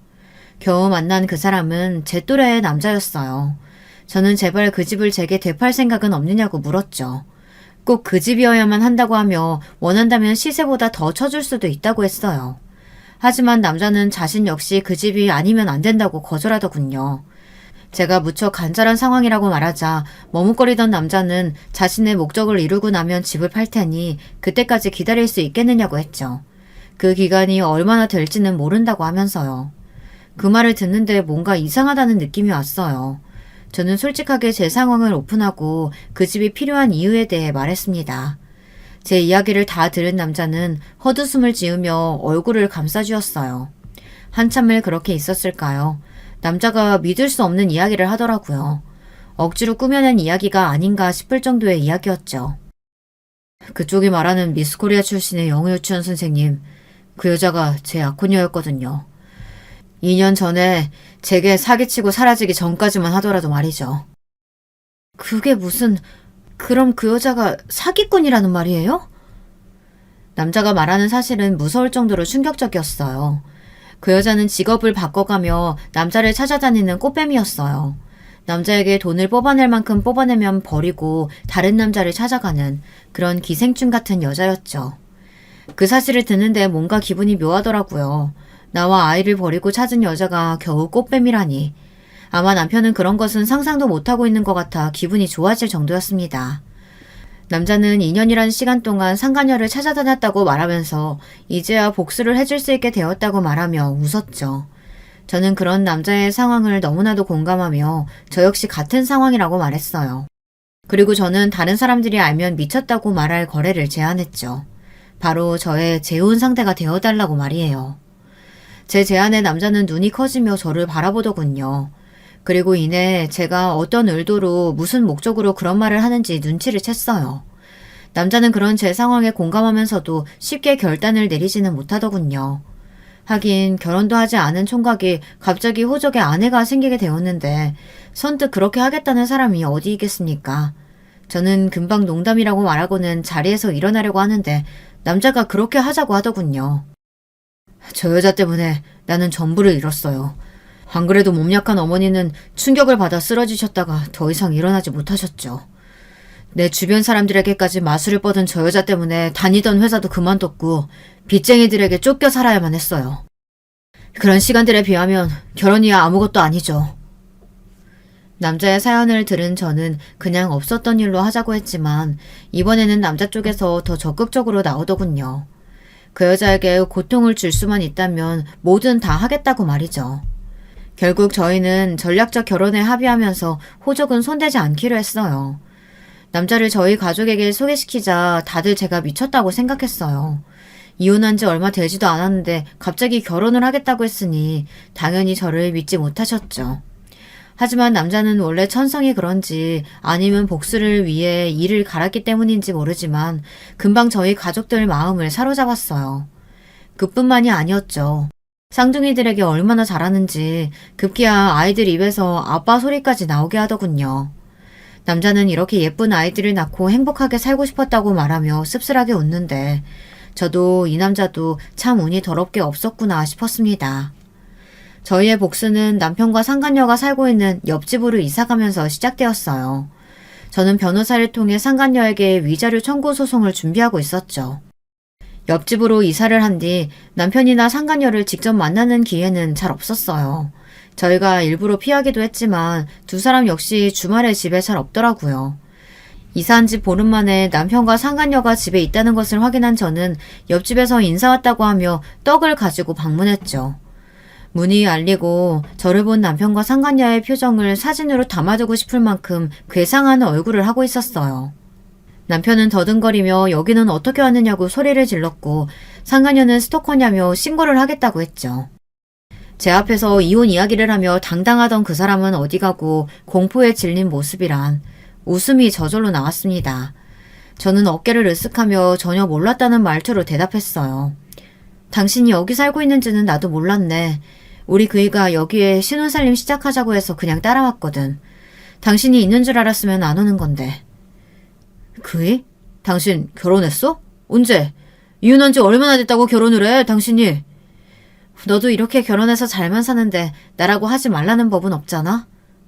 겨우 만난 그 사람은 제 또래의 남자였어요. 저는 제발 그 집을 제게 되팔 생각은 없느냐고 물었죠. 꼭 그 집이어야만 한다고 하며 원한다면 시세보다 더 쳐줄 수도 있다고 했어요. 하지만 남자는 자신 역시 그 집이 아니면 안 된다고 거절하더군요. 제가 무척 간절한 상황이라고 말하자 머뭇거리던 남자는 자신의 목적을 이루고 나면 집을 팔 테니 그때까지 기다릴 수 있겠느냐고 했죠. 그 기간이 얼마나 될지는 모른다고 하면서요. 그 말을 듣는데 뭔가 이상하다는 느낌이 왔어요. 저는 솔직하게 제 상황을 오픈하고 그 집이 필요한 이유에 대해 말했습니다. 제 이야기를 다 들은 남자는 헛웃음을 지으며 얼굴을 감싸주었어요. 한참을 그렇게 있었을까요? 남자가 믿을 수 없는 이야기를 하더라고요. 억지로 꾸며낸 이야기가 아닌가 싶을 정도의 이야기였죠. 그쪽이 말하는 미스코리아 출신의 영어 유치원 선생님, 그 여자가 제 약혼녀였거든요. 2년 전에 제게 사기치고 사라지기 전까지만 하더라도 말이죠. 그게 무슨... 그럼 그 여자가 사기꾼이라는 말이에요? 남자가 말하는 사실은 무서울 정도로 충격적이었어요. 그 여자는 직업을 바꿔가며 남자를 찾아다니는 꽃뱀이었어요. 남자에게 돈을 뽑아낼 만큼 뽑아내면 버리고 다른 남자를 찾아가는 그런 기생충 같은 여자였죠. 그 사실을 듣는데 뭔가 기분이 묘하더라고요. 나와 아이를 버리고 찾은 여자가 겨우 꽃뱀이라니. 아마 남편은 그런 것은 상상도 못하고 있는 것 같아 기분이 좋아질 정도였습니다. 남자는 2년이라는 시간 동안 상간녀를 찾아다녔다고 말하면서 이제야 복수를 해줄 수 있게 되었다고 말하며 웃었죠. 저는 그런 남자의 상황을 너무나도 공감하며 저 역시 같은 상황이라고 말했어요. 그리고 저는 다른 사람들이 알면 미쳤다고 말할 거래를 제안했죠. 바로 저의 재혼 상대가 되어달라고 말이에요. 제 제안에 남자는 눈이 커지며 저를 바라보더군요. 그리고 이내 제가 어떤 의도로 무슨 목적으로 그런 말을 하는지 눈치를 챘어요. 남자는 그런 제 상황에 공감하면서도 쉽게 결단을 내리지는 못하더군요. 하긴 결혼도 하지 않은 총각이 갑자기 호적에 아내가 생기게 되었는데 선뜻 그렇게 하겠다는 사람이 어디 있겠습니까? 저는 금방 농담이라고 말하고는 자리에서 일어나려고 하는데 남자가 그렇게 하자고 하더군요. 저 여자 때문에 나는 전부를 잃었어요. 안 그래도 몸 약한 어머니는 충격을 받아 쓰러지셨다가 더 이상 일어나지 못하셨죠. 내 주변 사람들에게까지 마술을 뻗은 저 여자 때문에 다니던 회사도 그만뒀고 빚쟁이들에게 쫓겨 살아야만 했어요. 그런 시간들에 비하면 결혼이야 아무것도 아니죠. 남자의 사연을 들은 저는 그냥 없었던 일로 하자고 했지만 이번에는 남자 쪽에서 더 적극적으로 나오더군요. 그 여자에게 고통을 줄 수만 있다면 뭐든 다 하겠다고 말이죠. 결국 저희는 전략적 결혼에 합의하면서 호적은 손대지 않기로 했어요. 남자를 저희 가족에게 소개시키자 다들 제가 미쳤다고 생각했어요. 이혼한 지 얼마 되지도 않았는데 갑자기 결혼을 하겠다고 했으니 당연히 저를 믿지 못하셨죠. 하지만 남자는 원래 천성이 그런지 아니면 복수를 위해 이를 갈았기 때문인지 모르지만 금방 저희 가족들 마음을 사로잡았어요. 그뿐만이 아니었죠. 쌍둥이들에게 얼마나 잘하는지 급기야 아이들 입에서 아빠 소리까지 나오게 하더군요. 남자는 이렇게 예쁜 아이들을 낳고 행복하게 살고 싶었다고 말하며 씁쓸하게 웃는데 저도 이 남자도 참 운이 더럽게 없었구나 싶었습니다. 저희의 복수는 남편과 상간녀가 살고 있는 옆집으로 이사가면서 시작되었어요. 저는 변호사를 통해 상간녀에게 위자료 청구 소송을 준비하고 있었죠. 옆집으로 이사를 한 뒤 남편이나 상간녀를 직접 만나는 기회는 잘 없었어요. 저희가 일부러 피하기도 했지만 두 사람 역시 주말에 집에 잘 없더라고요. 이사한 지 보름 만에 남편과 상간녀가 집에 있다는 것을 확인한 저는 옆집에서 인사 왔다고 하며 떡을 가지고 방문했죠. 문이 열리고 저를 본 남편과 상간녀의 표정을 사진으로 담아두고 싶을 만큼 괴상한 얼굴을 하고 있었어요. 남편은 더듬거리며 여기는 어떻게 왔느냐고 소리를 질렀고 상간녀는 스토커냐며 신고를 하겠다고 했죠. 제 앞에서 이혼 이야기를 하며 당당하던 그 사람은 어디 가고 공포에 질린 모습이란 웃음이 저절로 나왔습니다. 저는 어깨를 으쓱하며 전혀 몰랐다는 말투로 대답했어요. 당신이 여기 살고 있는지는 나도 몰랐네. 우리 그이가 여기에 신혼살림 시작하자고 해서 그냥 따라왔거든. 당신이 있는 줄 알았으면 안 오는 건데. 그이? 당신 결혼했어? 언제? 이혼한 지 얼마나 됐다고 결혼을 해, 당신이? 너도 이렇게 결혼해서 잘만 사는데 나라고 하지 말라는 법은 없잖아?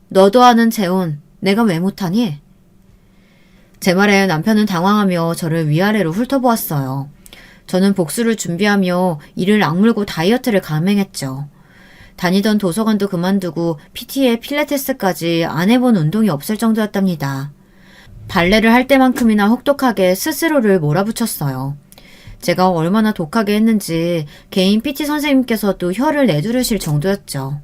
너도 아는 재혼, 내가 왜 못하니? 제 말에 남편은 당황하며 저를 위아래로 훑어보았어요. 저는 복수를 준비하며 이를 악물고 다이어트를 감행했죠. 다니던 도서관도 그만두고 PT에 필라테스까지 안 해본 운동이 없을 정도였답니다. 발레를 할 때만큼이나 혹독하게 스스로를 몰아붙였어요. 제가 얼마나 독하게 했는지 개인 PT 선생님께서도 혀를 내두르실 정도였죠.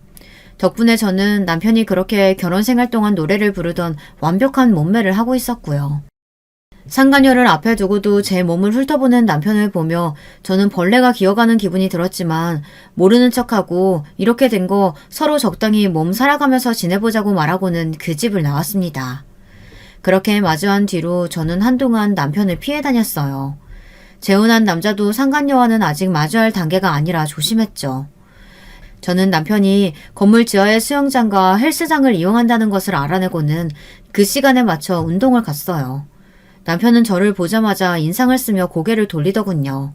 덕분에 저는 남편이 그렇게 결혼 생활 동안 노래를 부르던 완벽한 몸매를 하고 있었고요. 상간녀를 앞에 두고도 제 몸을 훑어보는 남편을 보며 저는 벌레가 기어가는 기분이 들었지만 모르는 척하고 이렇게 된 거 서로 적당히 몸 살아가면서 지내보자고 말하고는 그 집을 나왔습니다. 그렇게 마주한 뒤로 저는 한동안 남편을 피해 다녔어요. 재혼한 남자도 상간녀와는 아직 마주할 단계가 아니라 조심했죠. 저는 남편이 건물 지하의 수영장과 헬스장을 이용한다는 것을 알아내고는 그 시간에 맞춰 운동을 갔어요. 남편은 저를 보자마자 인상을 쓰며 고개를 돌리더군요.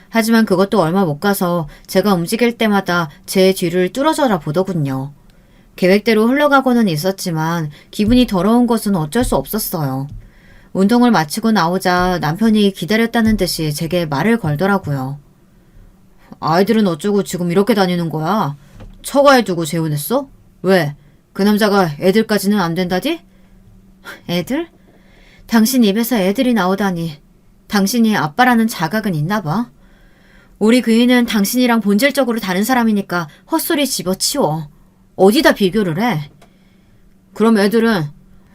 하지만 그것도 얼마 못 가서 제가 움직일 때마다 제 뒤를 뚫어져라 보더군요. 계획대로 흘러가고는 있었지만 기분이 더러운 것은 어쩔 수 없었어요. 운동을 마치고 나오자 남편이 기다렸다는 듯이 제게 말을 걸더라고요. 아이들은 어쩌고 지금 이렇게 다니는 거야? 처가에 두고 재혼했어? 왜? 그 남자가 애들까지는 안 된다디? 애들? 당신 입에서 애들이 나오다니. 당신이 아빠라는 자각은 있나 봐. 우리 그이는 당신이랑 본질적으로 다른 사람이니까 헛소리 집어치워. 어디다 비교를 해? 그럼 애들은?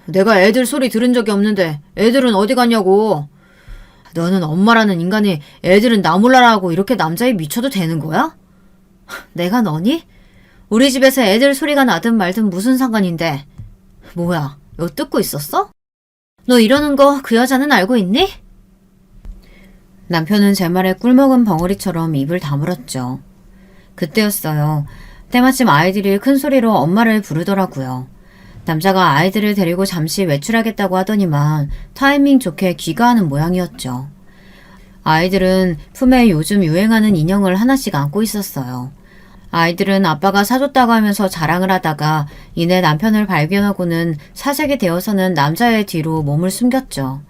내가 애들 소리 들은 적이 없는데 애들은 어디 갔냐고. 너는 엄마라는 인간이 애들은 나 몰라라 하고 이렇게 남자에 미쳐도 되는 거야? 내가 너니? 우리 집에서 애들 소리가 나든 말든 무슨 상관인데. 뭐야, 너 뜯고 있었어? 너 이러는 거 그 여자는 알고 있니? 남편은 제 말에 꿀먹은 벙어리처럼 입을 다물었죠. 그때였어요. 때마침 아이들이 큰 소리로 엄마를 부르더라고요. 남자가 아이들을 데리고 잠시 외출하겠다고 하더니만 타이밍 좋게 귀가하는 모양이었죠. 아이들은 품에 요즘 유행하는 인형을 하나씩 안고 있었어요. 아이들은 아빠가 사줬다고 하면서 자랑을 하다가 이내 남편을 발견하고는 사색이 되어서는 남자의 뒤로 몸을 숨겼죠.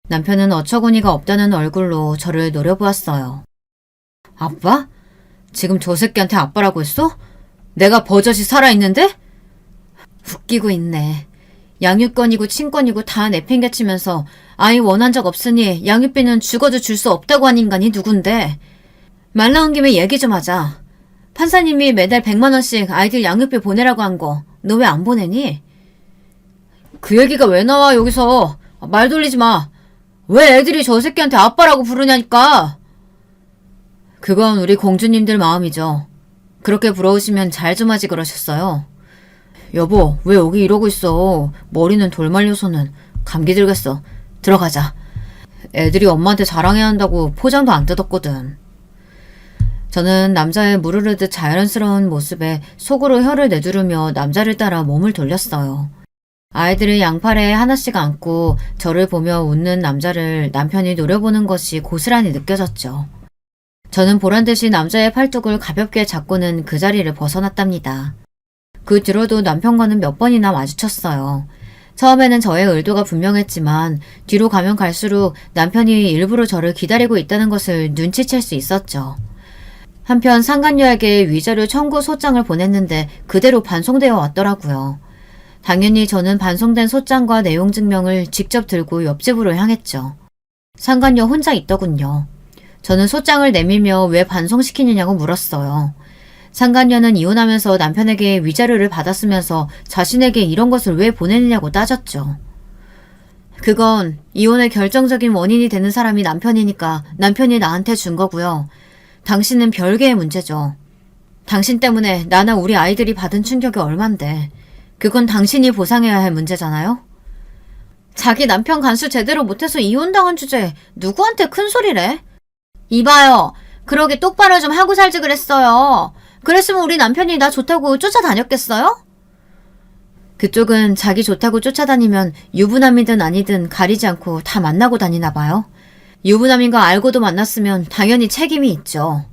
남편은 어처구니가 없다는 얼굴로 저를 노려보았어요. 아빠? 지금 저 새끼한테 아빠라고 했어? 내가 버젓이 살아있는데? 웃기고 있네. 양육권이고 친권이고 다 내팽개치면서 아이 원한 적 없으니 양육비는 죽어도 줄 수 없다고 한 인간이 누군데. 말 나온 김에 얘기 좀 하자. 판사님이 매달 100만 원씩 아이들 양육비 보내라고 한 거 너 왜 안 보내니? 그 얘기가 왜 나와 여기서. 말 돌리지 마. 왜 애들이 저 새끼한테 아빠라고 부르냐니까. 그건 우리 공주님들 마음이죠. 그렇게 부러우시면 잘 좀 하지 그러셨어요. 여보, 왜 여기 이러고 있어. 머리는 돌 말려서는. 감기 들겠어. 들어가자. 애들이 엄마한테 자랑해야 한다고 포장도 안 뜯었거든. 저는 남자의 무르르듯 자연스러운 모습에 속으로 혀를 내두르며 남자를 따라 몸을 돌렸어요. 아이들을 양팔에 하나씩 안고 저를 보며 웃는 남자를 남편이 노려보는 것이 고스란히 느껴졌죠. 저는 보란듯이 남자의 팔뚝을 가볍게 잡고는 그 자리를 벗어났답니다. 그 뒤로도 남편과는 몇 번이나 마주쳤어요. 처음에는 저의 의도가 분명했지만 뒤로 가면 갈수록 남편이 일부러 저를 기다리고 있다는 것을 눈치챌 수 있었죠. 한편 상간녀에게 위자료 청구 소장을 보냈는데 그대로 반송되어 왔더라고요. 당연히 저는 반송된 소장과 내용 증명을 직접 들고 옆집으로 향했죠. 상간녀 혼자 있더군요. 저는 소장을 내밀며 왜 반송시키느냐고 물었어요. 상간녀는 이혼하면서 남편에게 위자료를 받았으면서 자신에게 이런 것을 왜 보내느냐고 따졌죠. 그건 이혼의 결정적인 원인이 되는 사람이 남편이니까 남편이 나한테 준 거고요. 당신은 별개의 문제죠. 당신 때문에 나나 우리 아이들이 받은 충격이 얼만데 그건 당신이 보상해야 할 문제잖아요? 자기 남편 간수 제대로 못해서 이혼당한 주제에 누구한테 큰 소리래? 이봐요. 그러게 똑바로 좀 하고 살지 그랬어요. 그랬으면 우리 남편이 나 좋다고 쫓아다녔겠어요? 그쪽은 자기 좋다고 쫓아다니면 유부남이든 아니든 가리지 않고 다 만나고 다니나 봐요. 유부남인 거 알고도 만났으면 당연히 책임이 있죠.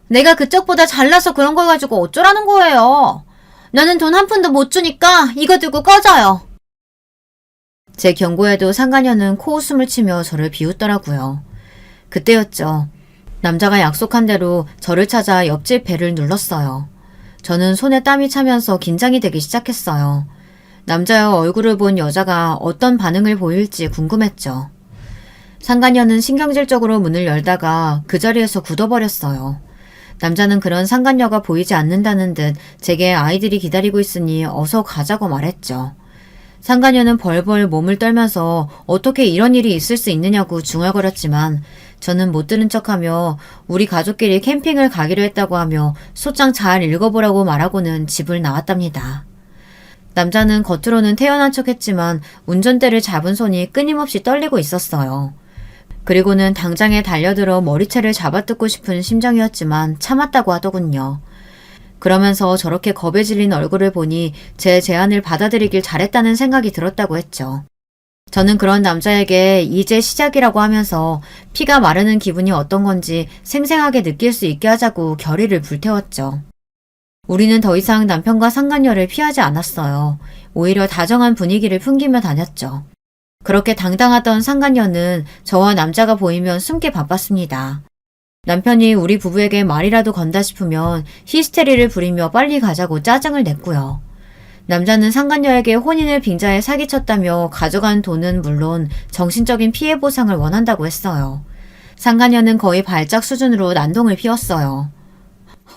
내가 그쪽보다 잘나서 그런 걸 가지고 어쩌라는 거예요. 나는 돈 한 푼도 못 주니까 이거 들고 꺼져요. 제 경고에도 상간녀는 코웃음을 치며 저를 비웃더라고요. 그때였죠. 남자가 약속한 대로 저를 찾아 옆집 벨을 눌렀어요. 저는 손에 땀이 차면서 긴장이 되기 시작했어요. 남자의 얼굴을 본 여자가 어떤 반응을 보일지 궁금했죠. 상간녀는 신경질적으로 문을 열다가 그 자리에서 굳어버렸어요. 남자는 그런 상간녀가 보이지 않는다는 듯 제게 아이들이 기다리고 있으니 어서 가자고 말했죠. 상간녀는 벌벌 몸을 떨면서 어떻게 이런 일이 있을 수 있느냐고 중얼거렸지만 저는 못 들은 척하며 우리 가족끼리 캠핑을 가기로 했다고 하며 소장 잘 읽어보라고 말하고는 집을 나왔답니다. 남자는 겉으로는 태연한 척했지만 운전대를 잡은 손이 끊임없이 떨리고 있었어요. 그리고는 당장에 달려들어 머리채를 잡아뜯고 싶은 심정이었지만 참았다고 하더군요. 그러면서 저렇게 겁에 질린 얼굴을 보니 제 제안을 받아들이길 잘했다는 생각이 들었다고 했죠. 저는 그런 남자에게 이제 시작이라고 하면서 피가 마르는 기분이 어떤 건지 생생하게 느낄 수 있게 하자고 결의를 불태웠죠. 우리는 더 이상 남편과 상간녀를 피하지 않았어요. 오히려 다정한 분위기를 풍기며 다녔죠. 그렇게 당당하던 상간녀는 저와 남자가 보이면 숨기 바빴습니다. 남편이 우리 부부에게 말이라도 건다 싶으면 히스테리를 부리며 빨리 가자고 짜증을 냈고요. 남자는 상간녀에게 혼인을 빙자해 사기쳤다며 가져간 돈은 물론 정신적인 피해 보상을 원한다고 했어요. 상간녀는 거의 발작 수준으로 난동을 피웠어요.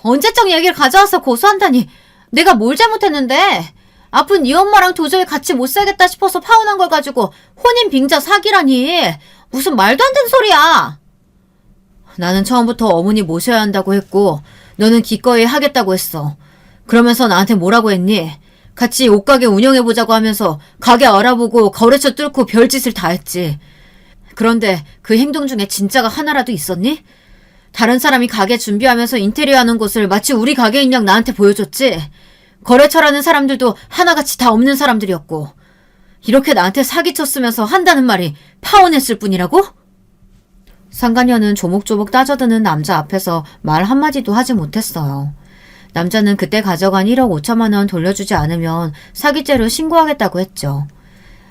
언제적 얘기를 가져와서 고소한다니 내가 뭘 잘못했는데 아픈 네 엄마랑 도저히 같이 못 살겠다 싶어서 파혼한 걸 가지고 혼인 빙자 사기라니 무슨 말도 안 되는 소리야. 나는 처음부터 어머니 모셔야 한다고 했고 너는 기꺼이 하겠다고 했어. 그러면서 나한테 뭐라고 했니? 같이 옷가게 운영해보자고 하면서 가게 알아보고 거래처 뚫고 별짓을 다 했지. 그런데 그 행동 중에 진짜가 하나라도 있었니? 다른 사람이 가게 준비하면서 인테리어 하는 곳을 마치 우리 가게인 양 나한테 보여줬지. 거래처라는 사람들도 하나같이 다 없는 사람들이었고 이렇게 나한테 사기쳤으면서 한다는 말이 파혼했을 뿐이라고? 상간녀는 조목조목 따져드는 남자 앞에서 말 한마디도 하지 못했어요. 남자는 그때 가져간 1억 5천만 원 돌려주지 않으면 사기죄로 신고하겠다고 했죠.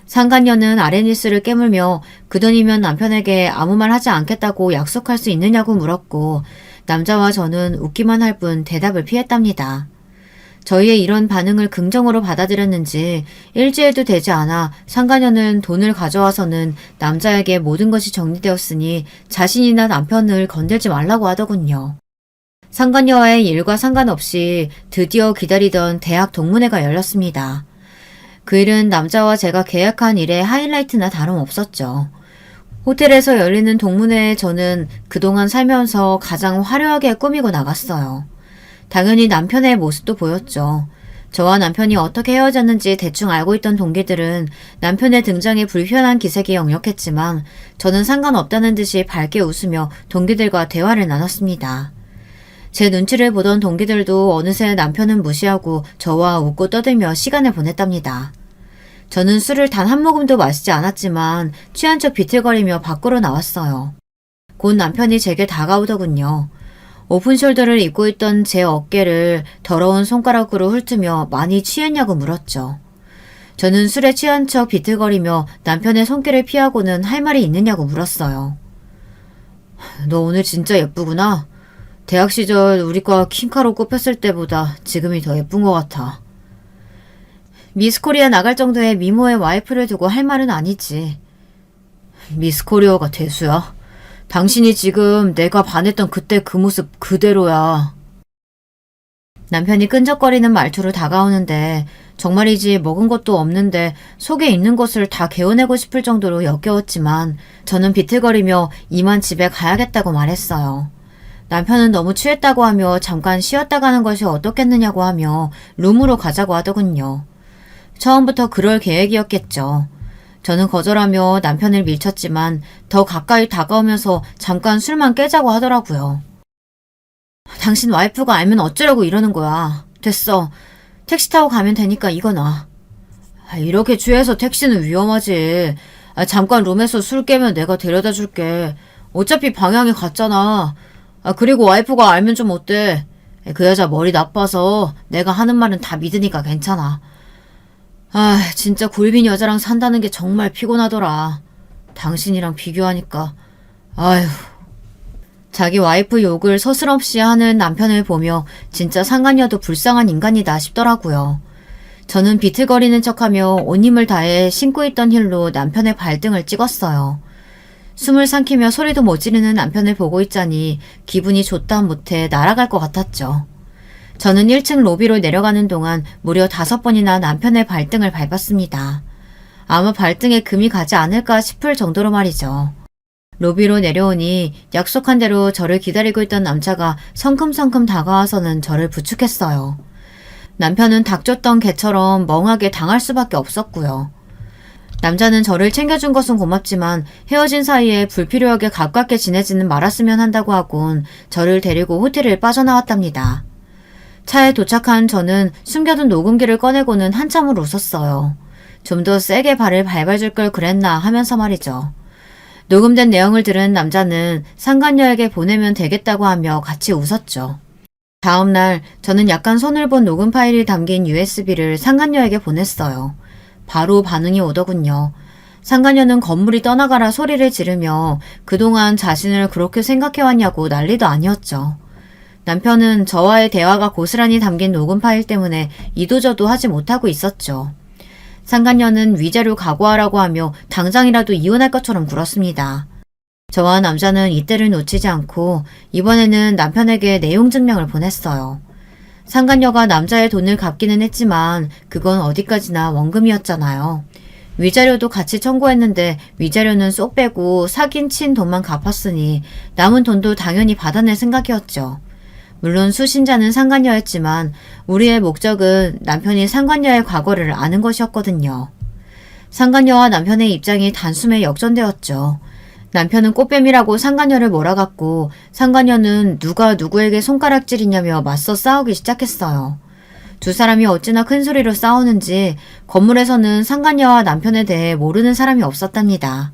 상간녀는 아레니스를 깨물며 그 돈이면 남편에게 아무 말 하지 않겠다고 약속할 수 있느냐고 물었고 남자와 저는 웃기만 할 뿐 대답을 피했답니다. 저희의 이런 반응을 긍정으로 받아들였는지 일주일도 되지 않아 상간녀는 돈을 가져와서는 남자에게 모든 것이 정리되었으니 자신이나 남편을 건들지 말라고 하더군요. 상간녀와의 일과 상관없이 드디어 기다리던 대학 동문회가 열렸습니다. 그 일은 남자와 제가 계약한 일의 하이라이트나 다름없었죠. 호텔에서 열리는 동문회에 저는 그동안 살면서 가장 화려하게 꾸미고 나갔어요. 당연히 남편의 모습도 보였죠. 저와 남편이 어떻게 헤어졌는지 대충 알고 있던 동기들은 남편의 등장에 불편한 기색이 역력했지만 저는 상관없다는 듯이 밝게 웃으며 동기들과 대화를 나눴습니다. 제 눈치를 보던 동기들도 어느새 남편은 무시하고 저와 웃고 떠들며 시간을 보냈답니다. 저는 술을 단 한 모금도 마시지 않았지만 취한 척 비틀거리며 밖으로 나왔어요. 곧 남편이 제게 다가오더군요. 오픈숄더를 입고 있던 제 어깨를 더러운 손가락으로 훑으며 많이 취했냐고 물었죠. 저는 술에 취한 척 비틀거리며 남편의 손길을 피하고는 할 말이 있느냐고 물었어요. 너 오늘 진짜 예쁘구나. 대학 시절 우리과 킹카로 꼽혔을 때보다 지금이 더 예쁜 것 같아. 미스코리아 나갈 정도의 미모의 와이프를 두고 할 말은 아니지. 미스코리아가 대수야. 당신이 지금 내가 반했던 그때 그 모습 그대로야. 남편이 끈적거리는 말투로 다가오는데 정말이지 먹은 것도 없는데 속에 있는 것을 다 개어내고 싶을 정도로 역겨웠지만 저는 비틀거리며 이만 집에 가야겠다고 말했어요. 남편은 너무 취했다고 하며 잠깐 쉬었다 가는 것이 어떻겠느냐고 하며 룸으로 가자고 하더군요. 처음부터 그럴 계획이었겠죠. 저는 거절하며 남편을 밀쳤지만 더 가까이 다가오면서 잠깐 술만 깨자고 하더라고요. 당신 와이프가 알면 어쩌려고 이러는 거야. 됐어. 택시 타고 가면 되니까 이거 놔. 이렇게 취해서 택시는 위험하지. 잠깐 룸에서 술 깨면 내가 데려다 줄게. 어차피 방향이 같잖아. 그리고 와이프가 알면 좀 어때? 그 여자 머리 나빠서 내가 하는 말은 다 믿으니까 괜찮아. 진짜 골빈 여자랑 산다는 게 정말 피곤하더라. 당신이랑 비교하니까. 아휴. 자기 와이프 욕을 서슴없이 하는 남편을 보며 진짜 상간녀도 불쌍한 인간이다 싶더라고요. 저는 비틀거리는 척하며 온 힘을 다해 신고 있던 힐로 남편의 발등을 찍었어요. 숨을 삼키며 소리도 못 지르는 남편을 보고 있자니 기분이 좋다 못해 날아갈 것 같았죠. 저는 1층 로비로 내려가는 동안 무려 5번이나 남편의 발등을 밟았습니다. 아마 발등에 금이 가지 않을까 싶을 정도로 말이죠. 로비로 내려오니 약속한 대로 저를 기다리고 있던 남자가 성큼성큼 다가와서는 저를 부축했어요. 남편은 닥쳤던 개처럼 멍하게 당할 수밖에 없었고요. 남자는 저를 챙겨준 것은 고맙지만 헤어진 사이에 불필요하게 가깝게 지내지는 말았으면 한다고 하곤 저를 데리고 호텔을 빠져나왔답니다. 차에 도착한 저는 숨겨둔 녹음기를 꺼내고는 한참을 웃었어요. 좀 더 세게 발을 밟아줄 걸 그랬나 하면서 말이죠. 녹음된 내용을 들은 남자는 상간녀에게 보내면 되겠다고 하며 같이 웃었죠. 다음날 저는 약간 손을 본 녹음 파일이 담긴 USB를 상간녀에게 보냈어요. 바로 반응이 오더군요. 상간녀는 건물이 떠나가라 소리를 지르며 그동안 자신을 그렇게 생각해왔냐고 난리도 아니었죠. 남편은 저와의 대화가 고스란히 담긴 녹음 파일 때문에 이도저도 하지 못하고 있었죠. 상간녀는 위자료 각오하라고 하며 당장이라도 이혼할 것처럼 굴었습니다. 저와 남자는 이때를 놓치지 않고 이번에는 남편에게 내용 증명을 보냈어요. 상간녀가 남자의 돈을 갚기는 했지만 그건 어디까지나 원금이었잖아요. 위자료도 같이 청구했는데 위자료는 쏙 빼고 사귄 친 돈만 갚았으니 남은 돈도 당연히 받아낼 생각이었죠. 물론 수신자는 상간녀였지만 우리의 목적은 남편이 상간녀의 과거를 아는 것이었거든요. 상간녀와 남편의 입장이 단숨에 역전되었죠. 남편은 꽃뱀이라고 상간녀를 몰아갔고 상간녀는 누가 누구에게 손가락질이냐며 맞서 싸우기 시작했어요. 두 사람이 어찌나 큰 소리로 싸우는지 건물에서는 상간녀와 남편에 대해 모르는 사람이 없었답니다.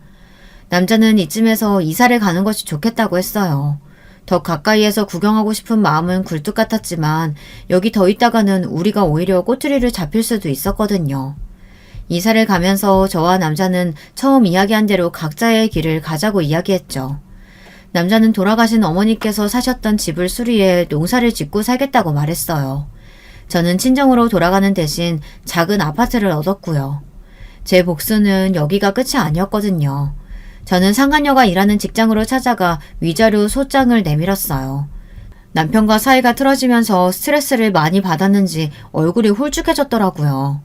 남자는 이쯤에서 이사를 가는 것이 좋겠다고 했어요. 더 가까이에서 구경하고 싶은 마음은 굴뚝 같았지만 여기 더 있다가는 우리가 오히려 꼬투리를 잡힐 수도 있었거든요. 이사를 가면서 저와 남자는 처음 이야기한 대로 각자의 길을 가자고 이야기했죠. 남자는 돌아가신 어머니께서 사셨던 집을 수리해 농사를 짓고 살겠다고 말했어요. 저는 친정으로 돌아가는 대신 작은 아파트를 얻었고요. 제 복수는 여기가 끝이 아니었거든요. 저는 상간녀가 일하는 직장으로 찾아가 위자료 소장을 내밀었어요. 남편과 사이가 틀어지면서 스트레스를 많이 받았는지 얼굴이 홀쭉해졌더라고요.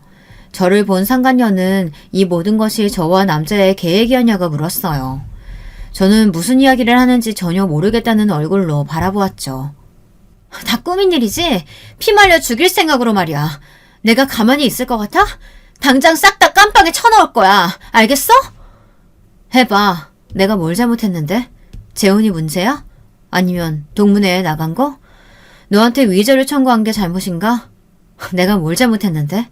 저를 본 상간녀는 이 모든 것이 저와 남자의 계획이었냐고 물었어요. 저는 무슨 이야기를 하는지 전혀 모르겠다는 얼굴로 바라보았죠. 다 꾸민 일이지? 피 말려 죽일 생각으로 말이야. 내가 가만히 있을 것 같아? 당장 싹 다 깜빵에 쳐넣을 거야. 알겠어? 해봐. 내가 뭘 잘못했는데? 재혼이 문제야? 아니면 동문회에 나간 거? 너한테 위자료 청구한 게 잘못인가? 내가 뭘 잘못했는데?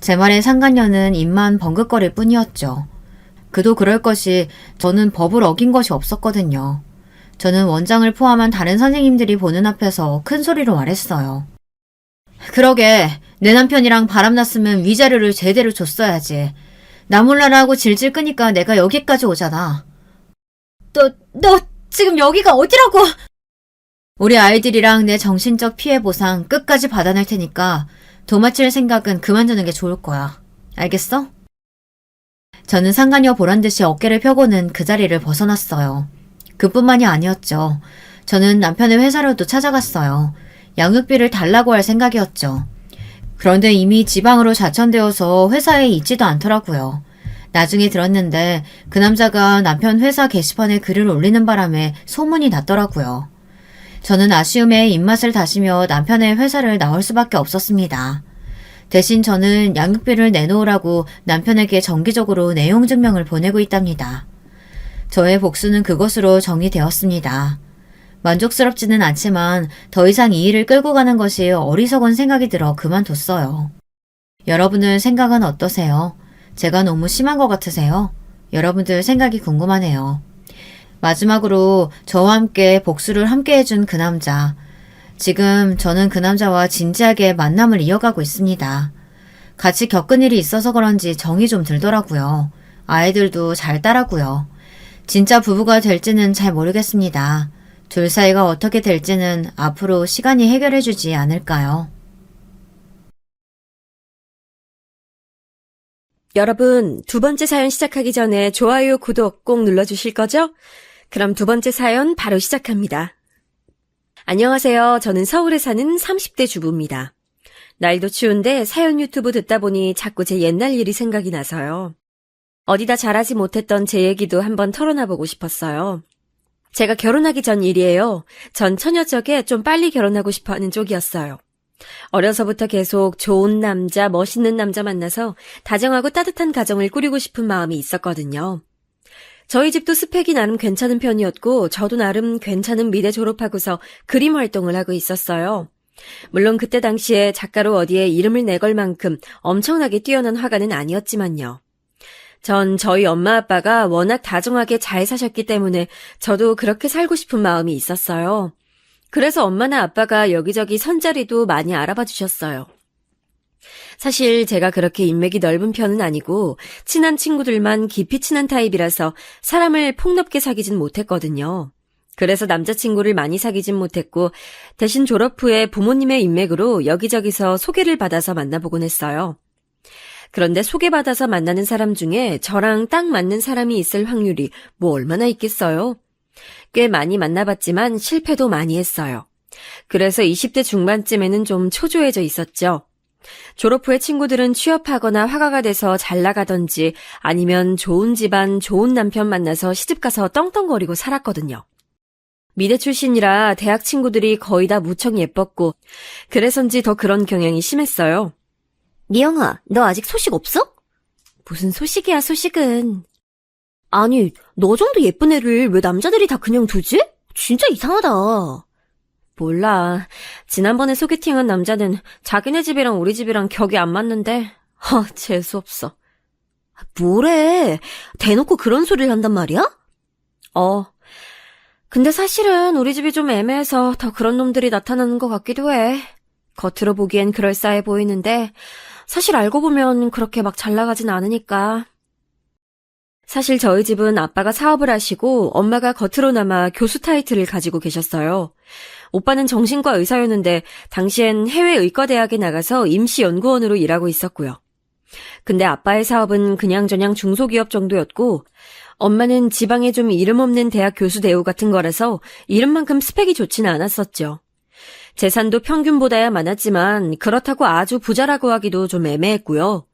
제 말에 상간녀는 입만 벙긋거릴 뿐이었죠. 그도 그럴 것이 저는 법을 어긴 것이 없었거든요. 저는 원장을 포함한 다른 선생님들이 보는 앞에서 큰 소리로 말했어요. 그러게 내 남편이랑 바람났으면 위자료를 제대로 줬어야지. 나 몰라라 하고 질질 끄니까 내가 여기까지 오잖아. 너 지금 여기가 어디라고? 우리 아이들이랑 내 정신적 피해 보상 끝까지 받아낼 테니까 도마칠 생각은 그만두는 게 좋을 거야. 알겠어? 저는 상간녀 보란듯이 어깨를 펴고는 그 자리를 벗어났어요. 그뿐만이 아니었죠. 저는 남편의 회사로도 찾아갔어요. 양육비를 달라고 할 생각이었죠. 그런데 이미 지방으로 자천되어서 회사에 있지도 않더라고요. 나중에 들었는데 그 남자가 남편 회사 게시판에 글을 올리는 바람에 소문이 났더라고요. 저는 아쉬움에 입맛을 다시며 남편의 회사를 나올 수밖에 없었습니다. 대신 저는 양육비를 내놓으라고 남편에게 정기적으로 내용 증명을 보내고 있답니다. 저의 복수는 그것으로 정리되었습니다. 만족스럽지는 않지만 더 이상 이 일을 끌고 가는 것이 어리석은 생각이 들어 그만뒀어요. 여러분들 생각은 어떠세요? 제가 너무 심한 것 같으세요? 여러분들 생각이 궁금하네요. 마지막으로 저와 함께 복수를 함께 해준 그 남자. 지금 저는 그 남자와 진지하게 만남을 이어가고 있습니다. 같이 겪은 일이 있어서 그런지 정이 좀 들더라고요. 아이들도 잘 따라고요. 진짜 부부가 될지는 잘 모르겠습니다. 둘 사이가 어떻게 될지는 앞으로 시간이 해결해주지 않을까요? 여러분, 두 번째 사연 시작하기 전에 좋아요, 구독 꼭 눌러주실 거죠? 그럼 두 번째 사연 바로 시작합니다. 안녕하세요. 저는 서울에 사는 30대 주부입니다. 날도 추운데 사연 유튜브 듣다 보니 자꾸 제 옛날 일이 생각이 나서요. 어디다 잘하지 못했던 제 얘기도 한번 털어놔보고 싶었어요. 제가 결혼하기 전 일이에요. 전 처녀적에 좀 빨리 결혼하고 싶어하는 쪽이었어요. 어려서부터 계속 좋은 남자, 멋있는 남자 만나서 다정하고 따뜻한 가정을 꾸리고 싶은 마음이 있었거든요. 저희 집도 스펙이 나름 괜찮은 편이었고 저도 나름 괜찮은 미대 졸업하고서 그림 활동을 하고 있었어요. 물론 그때 당시에 작가로 어디에 이름을 내걸 만큼 엄청나게 뛰어난 화가는 아니었지만요. 전 저희 엄마 아빠가 워낙 다정하게 잘 사셨기 때문에 저도 그렇게 살고 싶은 마음이 있었어요. 그래서 엄마나 아빠가 여기저기 선자리도 많이 알아봐 주셨어요. 사실 제가 그렇게 인맥이 넓은 편은 아니고 친한 친구들만 깊이 친한 타입이라서 사람을 폭넓게 사귀진 못했거든요. 그래서 남자친구를 많이 사귀진 못했고 대신 졸업 후에 부모님의 인맥으로 여기저기서 소개를 받아서 만나보곤 했어요. 그런데 소개받아서 만나는 사람 중에 저랑 딱 맞는 사람이 있을 확률이 뭐 얼마나 있겠어요? 꽤 많이 만나봤지만 실패도 많이 했어요. 그래서 20대 중반쯤에는 좀 초조해져 있었죠. 졸업 후에 친구들은 취업하거나 화가가 돼서 잘 나가던지 아니면 좋은 집안, 좋은 남편 만나서 시집가서 떵떵거리고 살았거든요. 미대 출신이라 대학 친구들이 거의 다 무척 예뻤고 그래서인지 더 그런 경향이 심했어요. 미영아, 너 아직 소식 없어? 무슨 소식이야, 소식은. 아니, 너 정도 예쁜 애를 왜 남자들이 다 그냥 두지? 진짜 이상하다. 몰라. 지난번에 소개팅한 남자는 자기네 집이랑 우리 집이랑 격이 안 맞는데 재수없어. 뭐래? 대놓고 그런 소리를 한단 말이야? 근데 사실은 우리 집이 좀 애매해서 더 그런 놈들이 나타나는 것 같기도 해. 겉으로 보기엔 그럴싸해 보이는데 사실 알고 보면 그렇게 막 잘 나가진 않으니까. 사실 저희 집은 아빠가 사업을 하시고 엄마가 겉으로나마 교수 타이틀을 가지고 계셨어요. 오빠는 정신과 의사였는데 당시엔 해외 의과대학에 나가서 임시연구원으로 일하고 있었고요. 근데 아빠의 사업은 그냥저냥 중소기업 정도였고 엄마는 지방에 좀 이름 없는 대학 교수 대우 같은 거라서 이름만큼 스펙이 좋지는 않았었죠. 재산도 평균보다야 많았지만 그렇다고 아주 부자라고 하기도 좀 애매했고요.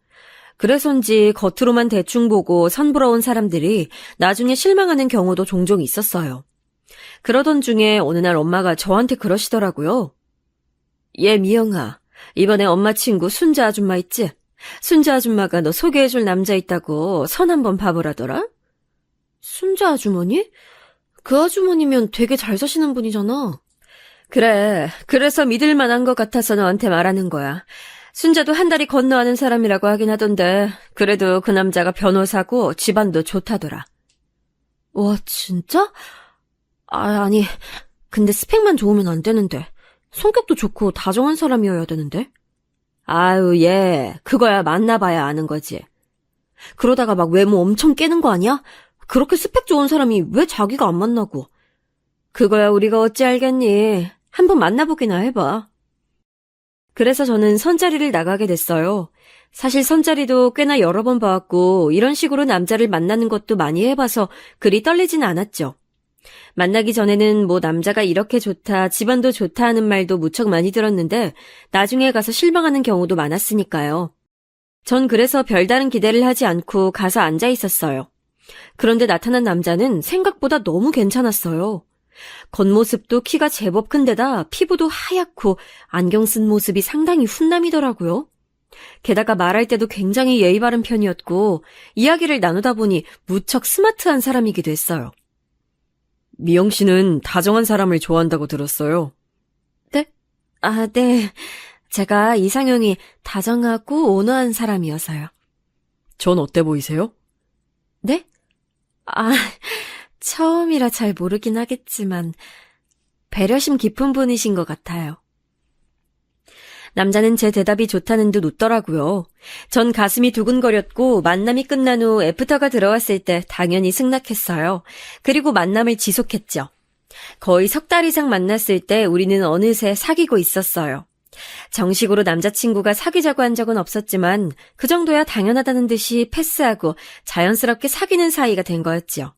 그래서인지 겉으로만 대충 보고 선부러운 사람들이 나중에 실망하는 경우도 종종 있었어요. 그러던 중에 어느 날 엄마가 저한테 그러시더라고요. 얘 미영아, 이번에 엄마 친구 순자 아줌마 있지? 순자 아줌마가 너 소개해줄 남자 있다고 선 한번 봐보라더라? 순자 아주머니? 그 아주머니면 되게 잘 사시는 분이잖아. 그래, 그래서 믿을 만한 것 같아서 너한테 말하는 거야. 순자도 한 다리 건너 아는 사람이라고 하긴 하던데 그래도 그 남자가 변호사고 집안도 좋다더라. 와, 진짜? 아니, 근데 스펙만 좋으면 안 되는데. 성격도 좋고 다정한 사람이어야 되는데. 아유, 얘, 그거야 만나봐야 아는 거지. 그러다가 막 외모 엄청 깨는 거 아니야? 그렇게 스펙 좋은 사람이 왜 자기가 안 만나고. 그거야 우리가 어찌 알겠니. 한번 만나보기나 해봐. 그래서 저는 선자리를 나가게 됐어요. 사실 선자리도 꽤나 여러 번 봐왔고 이런 식으로 남자를 만나는 것도 많이 해봐서 그리 떨리진 않았죠. 만나기 전에는 뭐 남자가 이렇게 좋다, 집안도 좋다 하는 말도 무척 많이 들었는데 나중에 가서 실망하는 경우도 많았으니까요. 전 그래서 별다른 기대를 하지 않고 가서 앉아 있었어요. 그런데 나타난 남자는 생각보다 너무 괜찮았어요. 겉모습도 키가 제법 큰데다 피부도 하얗고 안경 쓴 모습이 상당히 훈남이더라고요. 게다가 말할 때도 굉장히 예의 바른 편이었고 이야기를 나누다 보니 무척 스마트한 사람이기도 했어요. 미영 씨는 다정한 사람을 좋아한다고 들었어요. 네? 네. 제가 이상형이 다정하고 온화한 사람이어서요. 전 어때 보이세요? 네? 처음이라 잘 모르긴 하겠지만 배려심 깊은 분이신 것 같아요. 남자는 제 대답이 좋다는 듯 웃더라고요. 전 가슴이 두근거렸고 만남이 끝난 후 애프터가 들어왔을 때 당연히 승낙했어요. 그리고 만남을 지속했죠. 거의 석 달 이상 만났을 때 우리는 어느새 사귀고 있었어요. 정식으로 남자친구가 사귀자고 한 적은 없었지만 그 정도야 당연하다는 듯이 패스하고 자연스럽게 사귀는 사이가 된 거였죠.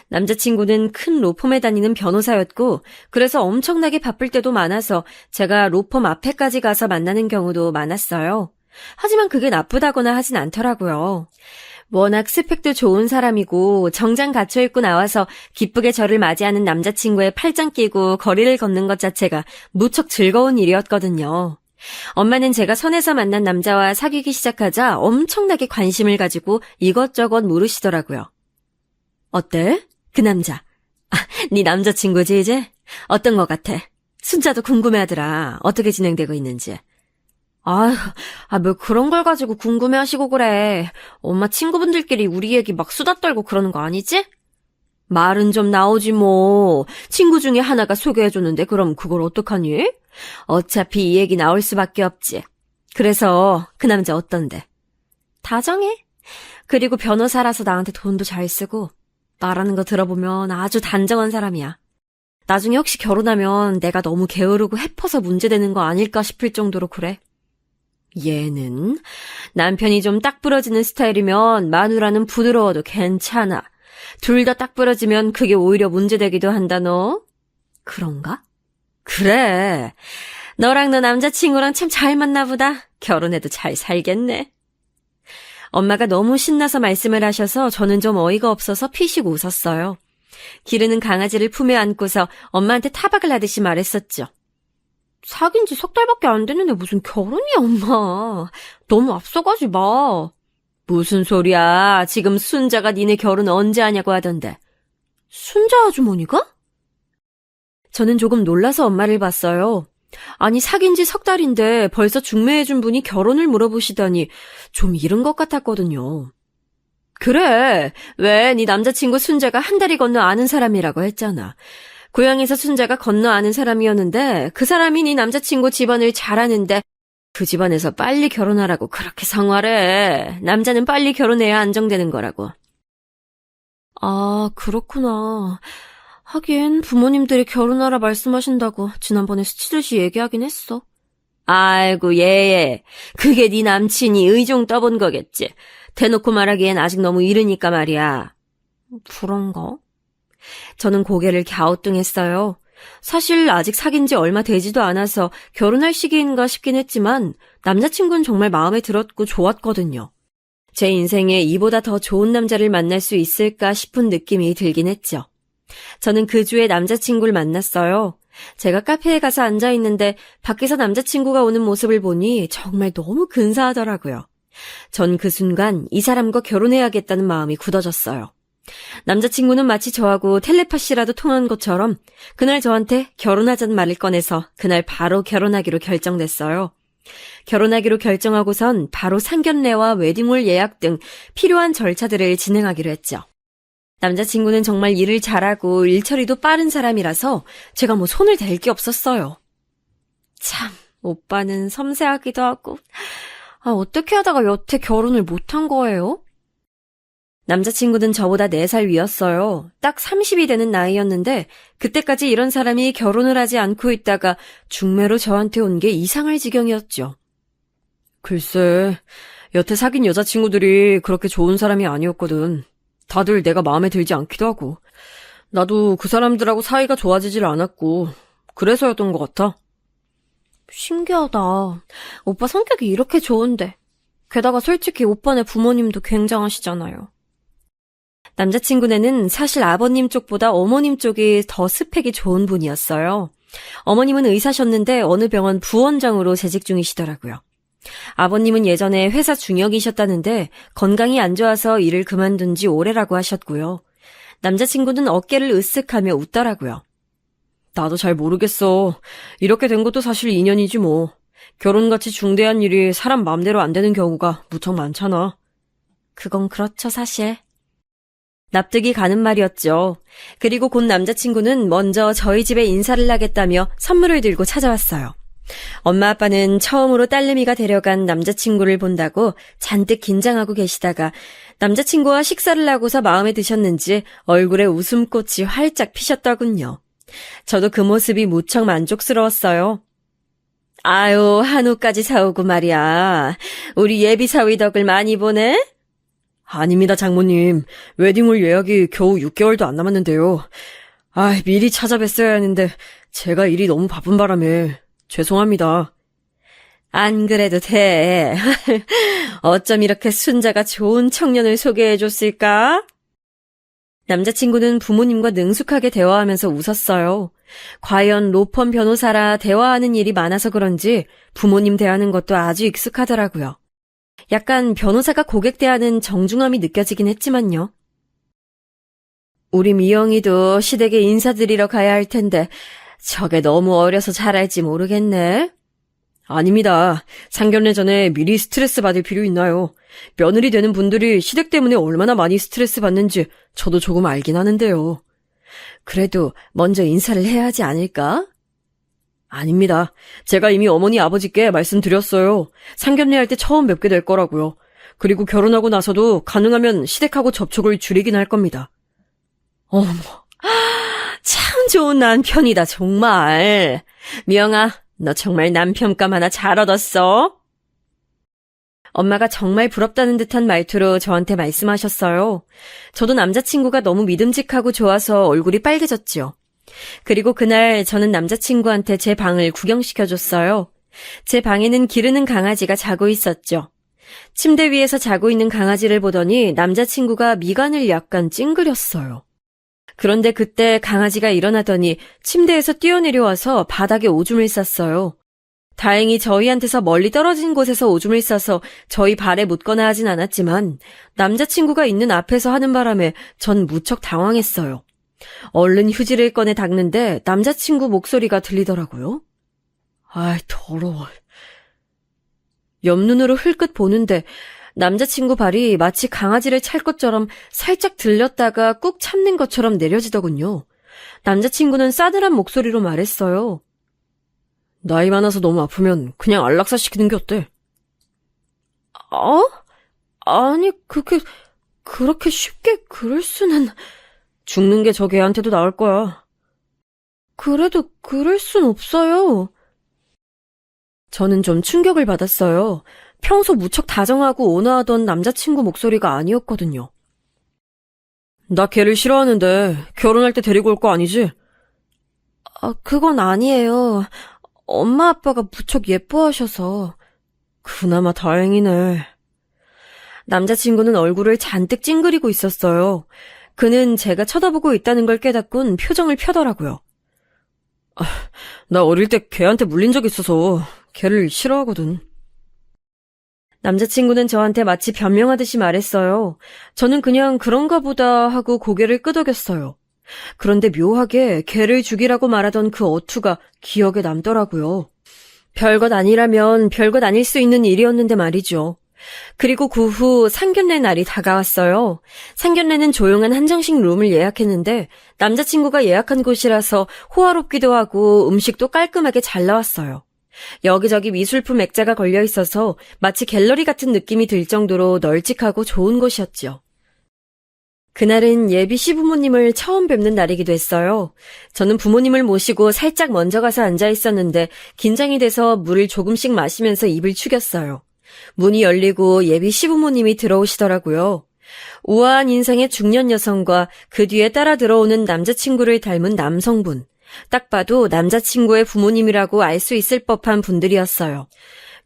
남자친구는 큰 로펌에 다니는 변호사였고 그래서 엄청나게 바쁠 때도 많아서 제가 로펌 앞에까지 가서 만나는 경우도 많았어요. 하지만 그게 나쁘다거나 하진 않더라고요. 워낙 스펙도 좋은 사람이고 정장 갖춰 입고 나와서 기쁘게 저를 맞이하는 남자친구의 팔짱 끼고 거리를 걷는 것 자체가 무척 즐거운 일이었거든요. 엄마는 제가 선에서 만난 남자와 사귀기 시작하자 엄청나게 관심을 가지고 이것저것 물으시더라고요. 어때? 그 남자. 네 남자친구지 이제? 어떤 것 같아? 순자도 궁금해하더라. 어떻게 진행되고 있는지. 뭐 그런 걸 가지고 궁금해하시고 그래. 엄마 친구분들끼리 우리 얘기 막 수다 떨고 그러는 거 아니지? 말은 좀 나오지 뭐. 친구 중에 하나가 소개해줬는데 그럼 그걸 어떡하니? 어차피 이 얘기 나올 수밖에 없지. 그래서 그 남자 어떤데? 다정해. 그리고 변호사라서 나한테 돈도 잘 쓰고 말하는 거 들어보면 아주 단정한 사람이야. 나중에 혹시 결혼하면 내가 너무 게으르고 해퍼서 문제되는 거 아닐까 싶을 정도로 그래. 얘는 남편이 좀 딱 부러지는 스타일이면 마누라는 부드러워도 괜찮아. 둘 다 딱 부러지면 그게 오히려 문제되기도 한다 너. 그런가? 그래. 너랑 너 남자친구랑 참 잘 맞나 보다. 결혼해도 잘 살겠네. 엄마가 너무 신나서 말씀을 하셔서 저는 좀 어이가 없어서 피식 웃었어요. 기르는 강아지를 품에 안고서 엄마한테 타박을 하듯이 말했었죠. 사귄 지 석 달밖에 안 됐는데 무슨 결혼이야 엄마. 너무 앞서가지 마. 무슨 소리야. 지금 순자가 니네 결혼 언제 하냐고 하던데. 순자 아주머니가? 저는 조금 놀라서 엄마를 봤어요. 아니 사귄 지 석 달인데 벌써 중매해준 분이 결혼을 물어보시다니 좀 이른 것 같았거든요. 그래. 왜 네 남자친구 순자가 한 다리 건너 아는 사람이라고 했잖아. 고향에서 순자가 건너 아는 사람이었는데 그 사람이 네 남자친구 집안을 잘 아는데 그 집안에서 빨리 결혼하라고 그렇게 성화래. 남자는 빨리 결혼해야 안정되는 거라고. 아, 그렇구나. 하긴 부모님들이 결혼하라 말씀하신다고 지난번에 스치듯이 얘기하긴 했어. 아이고 얘 그게 네 남친이 의종 떠본 거겠지. 대놓고 말하기엔 아직 너무 이르니까 말이야. 그런가? 저는 고개를 갸우뚱했어요. 사실 아직 사귄 지 얼마 되지도 않아서 결혼할 시기인가 싶긴 했지만 남자친구는 정말 마음에 들었고 좋았거든요. 제 인생에 이보다 더 좋은 남자를 만날 수 있을까 싶은 느낌이 들긴 했죠. 저는 그 주에 남자친구를 만났어요. 제가 카페에 가서 앉아있는데 밖에서 남자친구가 오는 모습을 보니 정말 너무 근사하더라고요. 전 그 순간 이 사람과 결혼해야겠다는 마음이 굳어졌어요. 남자친구는 마치 저하고 텔레파시라도 통한 것처럼 그날 저한테 결혼하자는 말을 꺼내서 그날 바로 결혼하기로 결정됐어요. 결혼하기로 결정하고선 바로 상견례와 웨딩홀 예약 등 필요한 절차들을 진행하기로 했죠. 남자친구는 정말 일을 잘하고 일처리도 빠른 사람이라서 제가 뭐 손을 댈 게 없었어요. 참, 오빠는 섬세하기도 하고, 어떻게 하다가 여태 결혼을 못한 거예요? 남자친구는 저보다 4살 위였어요. 딱 30이 되는 나이였는데 그때까지 이런 사람이 결혼을 하지 않고 있다가 중매로 저한테 온 게 이상할 지경이었죠. 글쎄, 여태 사귄 여자친구들이 그렇게 좋은 사람이 아니었거든. 다들 내가 마음에 들지 않기도 하고. 나도 그 사람들하고 사이가 좋아지질 않았고 그래서였던 것 같아. 신기하다. 오빠 성격이 이렇게 좋은데. 게다가 솔직히 오빠네 부모님도 굉장하시잖아요. 남자친구네는 사실 아버님 쪽보다 어머님 쪽이 더 스펙이 좋은 분이었어요. 어머님은 의사셨는데 어느 병원 부원장으로 재직 중이시더라고요. 아버님은 예전에 회사 중역이셨다는데 건강이 안 좋아서 일을 그만둔 지 오래라고 하셨고요. 남자친구는 어깨를 으쓱하며 웃더라고요. 나도 잘 모르겠어. 이렇게 된 것도 사실 인연이지 뭐. 결혼같이 중대한 일이 사람 마음대로 안 되는 경우가 무척 많잖아. 그건 그렇죠, 사실. 납득이 가는 말이었죠. 그리고 곧 남자친구는 먼저 저희 집에 인사를 하겠다며 선물을 들고 찾아왔어요. 엄마 아빠는 처음으로 딸내미가 데려간 남자친구를 본다고 잔뜩 긴장하고 계시다가 남자친구와 식사를 하고서 마음에 드셨는지 얼굴에 웃음꽃이 활짝 피셨더군요. 저도 그 모습이 무척 만족스러웠어요. 아유, 한우까지 사오고 말이야. 우리 예비 사위 덕을 많이 보네? 아닙니다, 장모님. 웨딩홀 예약이 겨우 6개월도 안 남았는데요. 미리 찾아뵀어야 하는데 제가 일이 너무 바쁜 바람에 죄송합니다. 안 그래도 돼. 어쩜 이렇게 순자가 좋은 청년을 소개해줬을까? 남자친구는 부모님과 능숙하게 대화하면서 웃었어요. 과연 로펌 변호사라 대화하는 일이 많아서 그런지 부모님 대하는 것도 아주 익숙하더라고요. 약간 변호사가 고객 대하는 정중함이 느껴지긴 했지만요. 우리 미영이도 시댁에 인사드리러 가야 할 텐데 저게 너무 어려서 잘할지 모르겠네. 아닙니다. 상견례 전에 미리 스트레스 받을 필요 있나요? 며느리 되는 분들이 시댁 때문에 얼마나 많이 스트레스 받는지 저도 조금 알긴 하는데요. 그래도 먼저 인사를 해야 하지 않을까? 아닙니다. 제가 이미 어머니 아버지께 말씀드렸어요. 상견례 할 때 처음 뵙게 될 거라고요. 그리고 결혼하고 나서도 가능하면 시댁하고 접촉을 줄이긴 할 겁니다. 어머, 참 좋은 남편이다, 정말. 미영아, 너 정말 남편감 하나 잘 얻었어. 엄마가 정말 부럽다는 듯한 말투로 저한테 말씀하셨어요. 저도 남자친구가 너무 믿음직하고 좋아서 얼굴이 빨개졌지요. 그리고 그날 저는 남자친구한테 제 방을 구경시켜줬어요. 제 방에는 기르는 강아지가 자고 있었죠. 침대 위에서 자고 있는 강아지를 보더니 남자친구가 미간을 약간 찡그렸어요. 그런데 그때 강아지가 일어나더니 침대에서 뛰어내려와서 바닥에 오줌을 쌌어요. 다행히 저희한테서 멀리 떨어진 곳에서 오줌을 싸서 저희 발에 묻거나 하진 않았지만 남자친구가 있는 앞에서 하는 바람에 전 무척 당황했어요. 얼른 휴지를 꺼내 닦는데 남자친구 목소리가 들리더라고요. 더러워. 옆눈으로 흘끗 보는데 남자친구 발이 마치 강아지를 찰 것처럼 살짝 들렸다가 꾹 참는 것처럼 내려지더군요. 남자친구는 싸늘한 목소리로 말했어요. 나이 많아서 너무 아프면 그냥 안락사 시키는 게 어때? 아니, 그렇게 쉽게 그럴 수는... 죽는 게 저 개한테도 나을 거야. 그래도 그럴 순 없어요. 저는 좀 충격을 받았어요. 평소 무척 다정하고 온화하던 남자친구 목소리가 아니었거든요. 나 걔를 싫어하는데 결혼할 때 데리고 올 거 아니지? 그건 아니에요. 엄마 아빠가 무척 예뻐하셔서. 그나마 다행이네. 남자친구는 얼굴을 잔뜩 찡그리고 있었어요. 그는 제가 쳐다보고 있다는 걸 깨닫곤 표정을 펴더라고요. 나 어릴 때 걔한테 물린 적 있어서 걔를 싫어하거든. 남자친구는 저한테 마치 변명하듯이 말했어요. 저는 그냥 그런가 보다 하고 고개를 끄덕였어요. 그런데 묘하게 걔를 죽이라고 말하던 그 어투가 기억에 남더라고요. 별것 아니라면 별것 아닐 수 있는 일이었는데 말이죠. 그리고 그 후 상견례 날이 다가왔어요. 상견례는 조용한 한정식 룸을 예약했는데 남자친구가 예약한 곳이라서 호화롭기도 하고 음식도 깔끔하게 잘 나왔어요. 여기저기 미술품 액자가 걸려 있어서 마치 갤러리 같은 느낌이 들 정도로 널찍하고 좋은 곳이었죠. 그날은 예비 시부모님을 처음 뵙는 날이기도 했어요. 저는 부모님을 모시고 살짝 먼저 가서 앉아 있었는데 긴장이 돼서 물을 조금씩 마시면서 입을 축였어요. 문이 열리고 예비 시부모님이 들어오시더라고요. 우아한 인상의 중년 여성과 그 뒤에 따라 들어오는 남자친구를 닮은 남성분. 딱 봐도 남자친구의 부모님이라고 알 수 있을 법한 분들이었어요.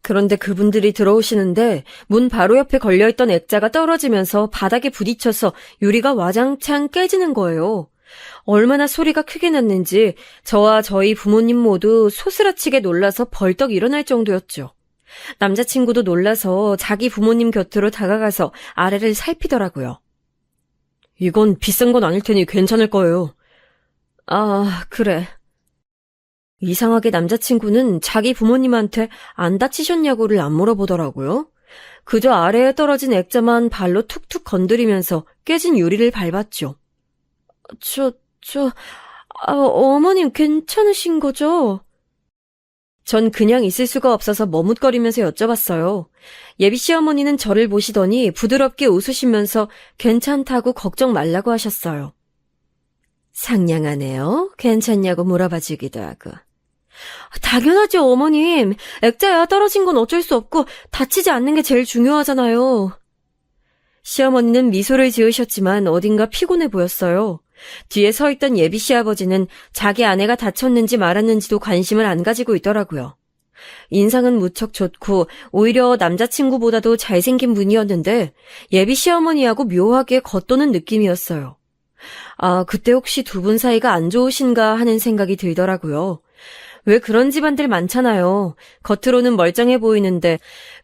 그런데 그분들이 들어오시는데 문 바로 옆에 걸려있던 액자가 떨어지면서 바닥에 부딪혀서 유리가 와장창 깨지는 거예요. 얼마나 소리가 크게 났는지 저와 저희 부모님 모두 소스라치게 놀라서 벌떡 일어날 정도였죠. 남자친구도 놀라서 자기 부모님 곁으로 다가가서 아래를 살피더라고요. 이건 비싼 건 아닐 테니 괜찮을 거예요. 아, 그래. 이상하게 남자친구는 자기 부모님한테 안 다치셨냐고를 안 물어보더라고요. 그저 아래에 떨어진 액자만 발로 툭툭 건드리면서 깨진 유리를 밟았죠. 어머님 괜찮으신 거죠? 전 그냥 있을 수가 없어서 머뭇거리면서 여쭤봤어요. 예비 시어머니는 저를 보시더니 부드럽게 웃으시면서 괜찮다고 걱정 말라고 하셨어요. 상냥하네요. 괜찮냐고 물어봐주기도 하고. 당연하죠, 어머님. 액자야 떨어진 건 어쩔 수 없고 다치지 않는 게 제일 중요하잖아요. 시어머니는 미소를 지으셨지만 어딘가 피곤해 보였어요. 뒤에 서 있던 예비 시아버지는 자기 아내가 다쳤는지 말았는지도 관심을 안 가지고 있더라고요. 인상은 무척 좋고 오히려 남자친구보다도 잘생긴 분이었는데 예비 시어머니하고 묘하게 겉도는 느낌이었어요. 아, 그때 혹시 두 분 사이가 안 좋으신가 하는 생각이 들더라고요. 왜 그런 집안들 많잖아요. 겉으로는 멀쩡해 보이는데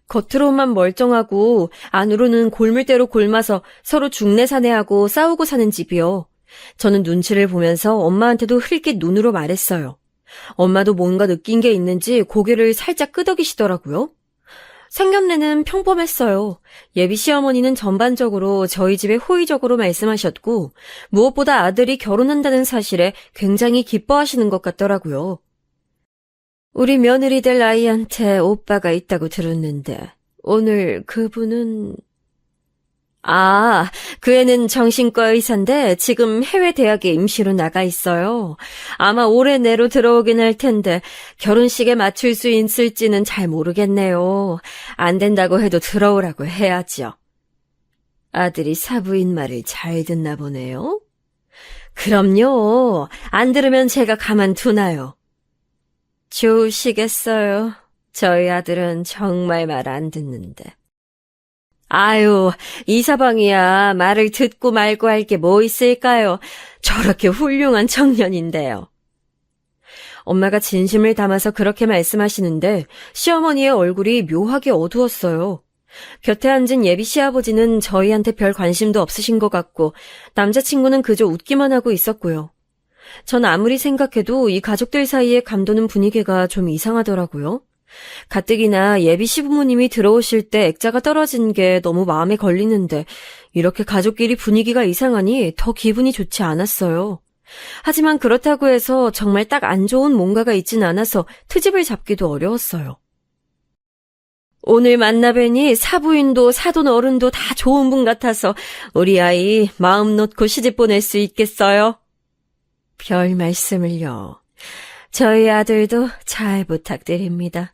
겉으로만 멀쩡하고 안으로는 골물대로 골마서 서로 중내사내하고 싸우고 사는 집이요. 저는 눈치를 보면서 엄마한테도 흘낏 눈으로 말했어요. 엄마도 뭔가 느낀 게 있는지 고개를 살짝 끄덕이시더라고요. 상견례는 평범했어요. 예비 시어머니는 전반적으로 저희 집에 호의적으로 말씀하셨고 무엇보다 아들이 결혼한다는 사실에 굉장히 기뻐하시는 것 같더라고요. 우리 며느리 될 아이한테 오빠가 있다고 들었는데 오늘 그분은... 아, 그 애는 정신과 의사인데 지금 해외 대학에 임시로 나가 있어요. 아마 올해 내로 들어오긴 할 텐데 결혼식에 맞출 수 있을지는 잘 모르겠네요. 안 된다고 해도 들어오라고 해야죠. 아들이 사부인 말을 잘 듣나 보네요. 그럼요. 안 들으면 제가 가만두나요. 좋으시겠어요. 저희 아들은 정말 말 안 듣는데. 아유, 이서방이야 말을 듣고 말고 할 게 뭐 있을까요? 저렇게 훌륭한 청년인데요. 엄마가 진심을 담아서 그렇게 말씀하시는데 시어머니의 얼굴이 묘하게 어두웠어요. 곁에 앉은 예비 시아버지는 저희한테 별 관심도 없으신 것 같고 남자친구는 그저 웃기만 하고 있었고요. 전 아무리 생각해도 이 가족들 사이에 감도는 분위기가 좀 이상하더라고요. 가뜩이나 예비 시부모님이 들어오실 때 액자가 떨어진 게 너무 마음에 걸리는데 이렇게 가족끼리 분위기가 이상하니 더 기분이 좋지 않았어요. 하지만 그렇다고 해서 정말 딱 안 좋은 뭔가가 있진 않아서 트집을 잡기도 어려웠어요. 오늘 만나뵈니 사부인도 사돈 어른도 다 좋은 분 같아서 우리 아이 마음 놓고 시집 보낼 수 있겠어요? 별 말씀을요. 저희 아들도 잘 부탁드립니다.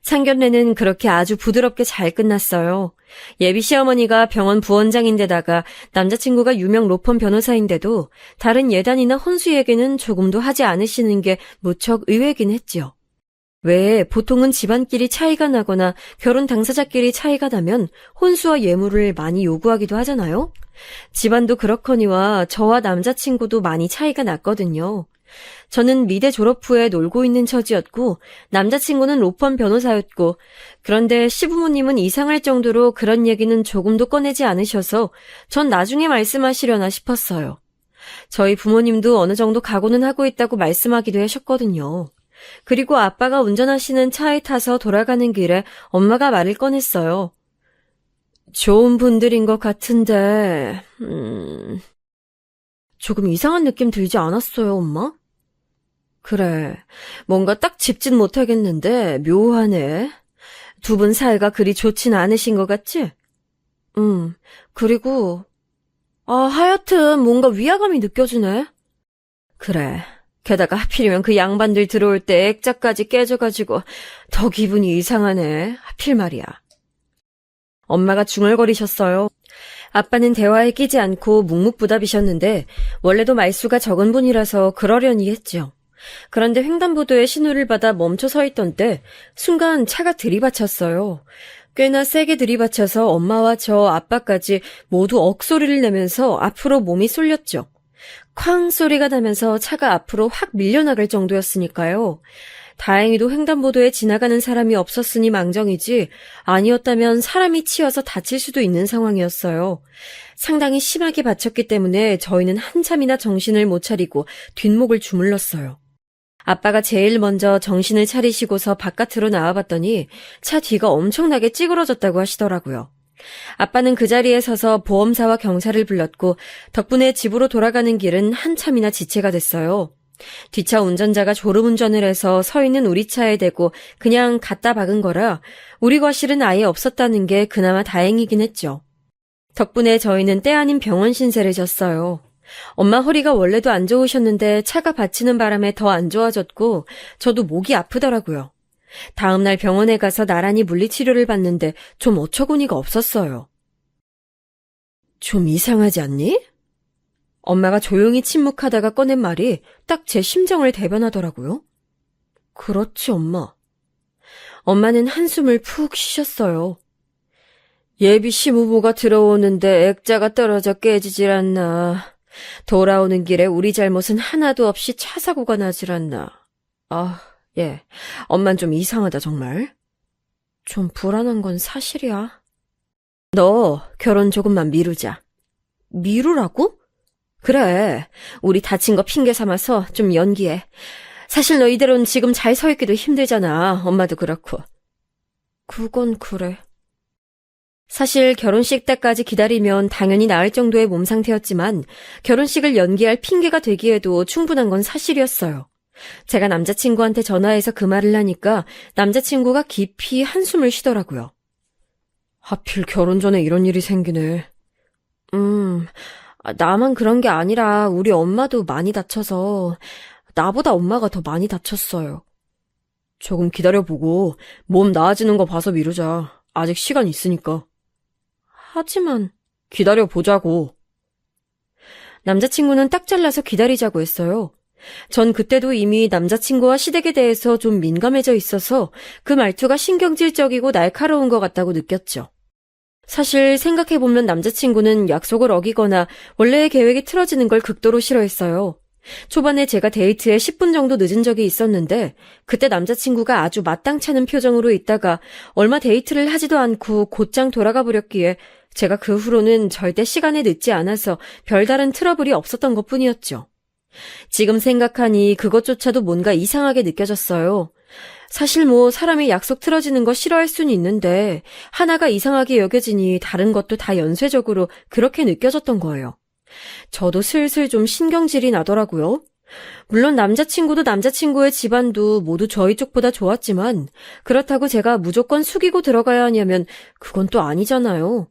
상견례는 그렇게 아주 부드럽게 잘 끝났어요. 예비 시어머니가 병원 부원장인데다가 남자친구가 유명 로펌 변호사인데도 다른 예단이나 혼수에게는 조금도 하지 않으시는 게 무척 의외긴 했죠. 왜 보통은 집안끼리 차이가 나거나 결혼 당사자끼리 차이가 나면 혼수와 예물을 많이 요구하기도 하잖아요. 집안도 그렇거니와 저와 남자친구도 많이 차이가 났거든요. 저는 미대 졸업 후에 놀고 있는 처지였고 남자친구는 로펌 변호사였고 그런데 시부모님은 이상할 정도로 그런 얘기는 조금도 꺼내지 않으셔서 전 나중에 말씀하시려나 싶었어요. 저희 부모님도 어느 정도 각오는 하고 있다고 말씀하기도 하셨거든요. 그리고 아빠가 운전하시는 차에 타서 돌아가는 길에 엄마가 말을 꺼냈어요. 좋은 분들인 것 같은데, 조금 이상한 느낌 들지 않았어요, 엄마? 그래, 뭔가 딱 짚진 못하겠는데 묘하네. 두 분 사이가 그리 좋진 않으신 것 같지? 그리고 하여튼 뭔가 위화감이 느껴지네. 그래, 게다가 하필이면 그 양반들 들어올 때 액자까지 깨져가지고 더 기분이 이상하네. 하필 말이야. 엄마가 중얼거리셨어요. 아빠는 대화에 끼지 않고 묵묵부답이셨는데 원래도 말수가 적은 분이라서 그러려니 했죠. 그런데 횡단보도에 신호를 받아 멈춰 서 있던 때 순간 차가 들이받쳤어요. 꽤나 세게 들이받쳐서 엄마와 저 아빠까지 모두 억소리를 내면서 앞으로 몸이 쏠렸죠. 쾅 소리가 나면서 차가 앞으로 확 밀려나갈 정도였으니까요. 다행히도 횡단보도에 지나가는 사람이 없었으니 망정이지 아니었다면 사람이 치여서 다칠 수도 있는 상황이었어요. 상당히 심하게 받쳤기 때문에 저희는 한참이나 정신을 못 차리고 뒷목을 주물렀어요. 아빠가 제일 먼저 정신을 차리시고서 바깥으로 나와봤더니 차 뒤가 엄청나게 찌그러졌다고 하시더라고요. 아빠는 그 자리에 서서 보험사와 경찰을 불렀고 덕분에 집으로 돌아가는 길은 한참이나 지체가 됐어요. 뒷차 운전자가 졸음운전을 해서 서 있는 우리 차에 대고 그냥 갖다 박은 거라 우리 과실은 아예 없었다는 게 그나마 다행이긴 했죠. 덕분에 저희는 때 아닌 병원 신세를 졌어요. 엄마 허리가 원래도 안 좋으셨는데 차가 받치는 바람에 더 안 좋아졌고 저도 목이 아프더라고요. 다음날 병원에 가서 나란히 물리치료를 받는데 좀 어처구니가 없었어요. 좀 이상하지 않니? 엄마가 조용히 침묵하다가 꺼낸 말이 딱 제 심정을 대변하더라고요. 그렇지, 엄마. 엄마는 한숨을 푹 쉬셨어요. 예비 시부모가 들어오는데 액자가 떨어져 깨지질 않나. 돌아오는 길에 우리 잘못은 하나도 없이 차 사고가 나질 않나. 예. 엄만 좀 이상하다, 정말. 좀 불안한 건 사실이야. 너 결혼 조금만 미루자. 미루라고? 그래. 우리 다친 거 핑계 삼아서 좀 연기해. 사실 너 이대로는 지금 잘 서 있기도 힘들잖아. 엄마도 그렇고. 그건 그래. 사실 결혼식 때까지 기다리면 당연히 나을 정도의 몸 상태였지만 결혼식을 연기할 핑계가 되기에도 충분한 건 사실이었어요. 제가 남자친구한테 전화해서 그 말을 하니까 남자친구가 깊이 한숨을 쉬더라고요. 하필 결혼 전에 이런 일이 생기네. 나만 그런 게 아니라 우리 엄마도 많이 다쳐서 나보다 엄마가 더 많이 다쳤어요. 조금 기다려보고 몸 나아지는 거 봐서 미루자. 아직 시간 있으니까. 하지만 기다려보자고. 남자친구는 딱 잘라서 기다리자고 했어요. 전 그때도 이미 남자친구와 시댁에 대해서 좀 민감해져 있어서 그 말투가 신경질적이고 날카로운 것 같다고 느꼈죠. 사실 생각해보면 남자친구는 약속을 어기거나 원래의 계획이 틀어지는 걸 극도로 싫어했어요. 초반에 제가 데이트에 10분 정도 늦은 적이 있었는데 그때 남자친구가 아주 마땅찮은 표정으로 있다가 얼마 데이트를 하지도 않고 곧장 돌아가 버렸기에 제가 그 후로는 절대 시간에 늦지 않아서 별다른 트러블이 없었던 것뿐이었죠. 지금 생각하니 그것조차도 뭔가 이상하게 느껴졌어요. 사실 사람이 약속 틀어지는 거 싫어할 수는 있는데 하나가 이상하게 여겨지니 다른 것도 다 연쇄적으로 그렇게 느껴졌던 거예요. 저도 슬슬 좀 신경질이 나더라고요. 물론 남자친구도 남자친구의 집안도 모두 저희 쪽보다 좋았지만 그렇다고 제가 무조건 숙이고 들어가야 하냐면 그건 또 아니잖아요.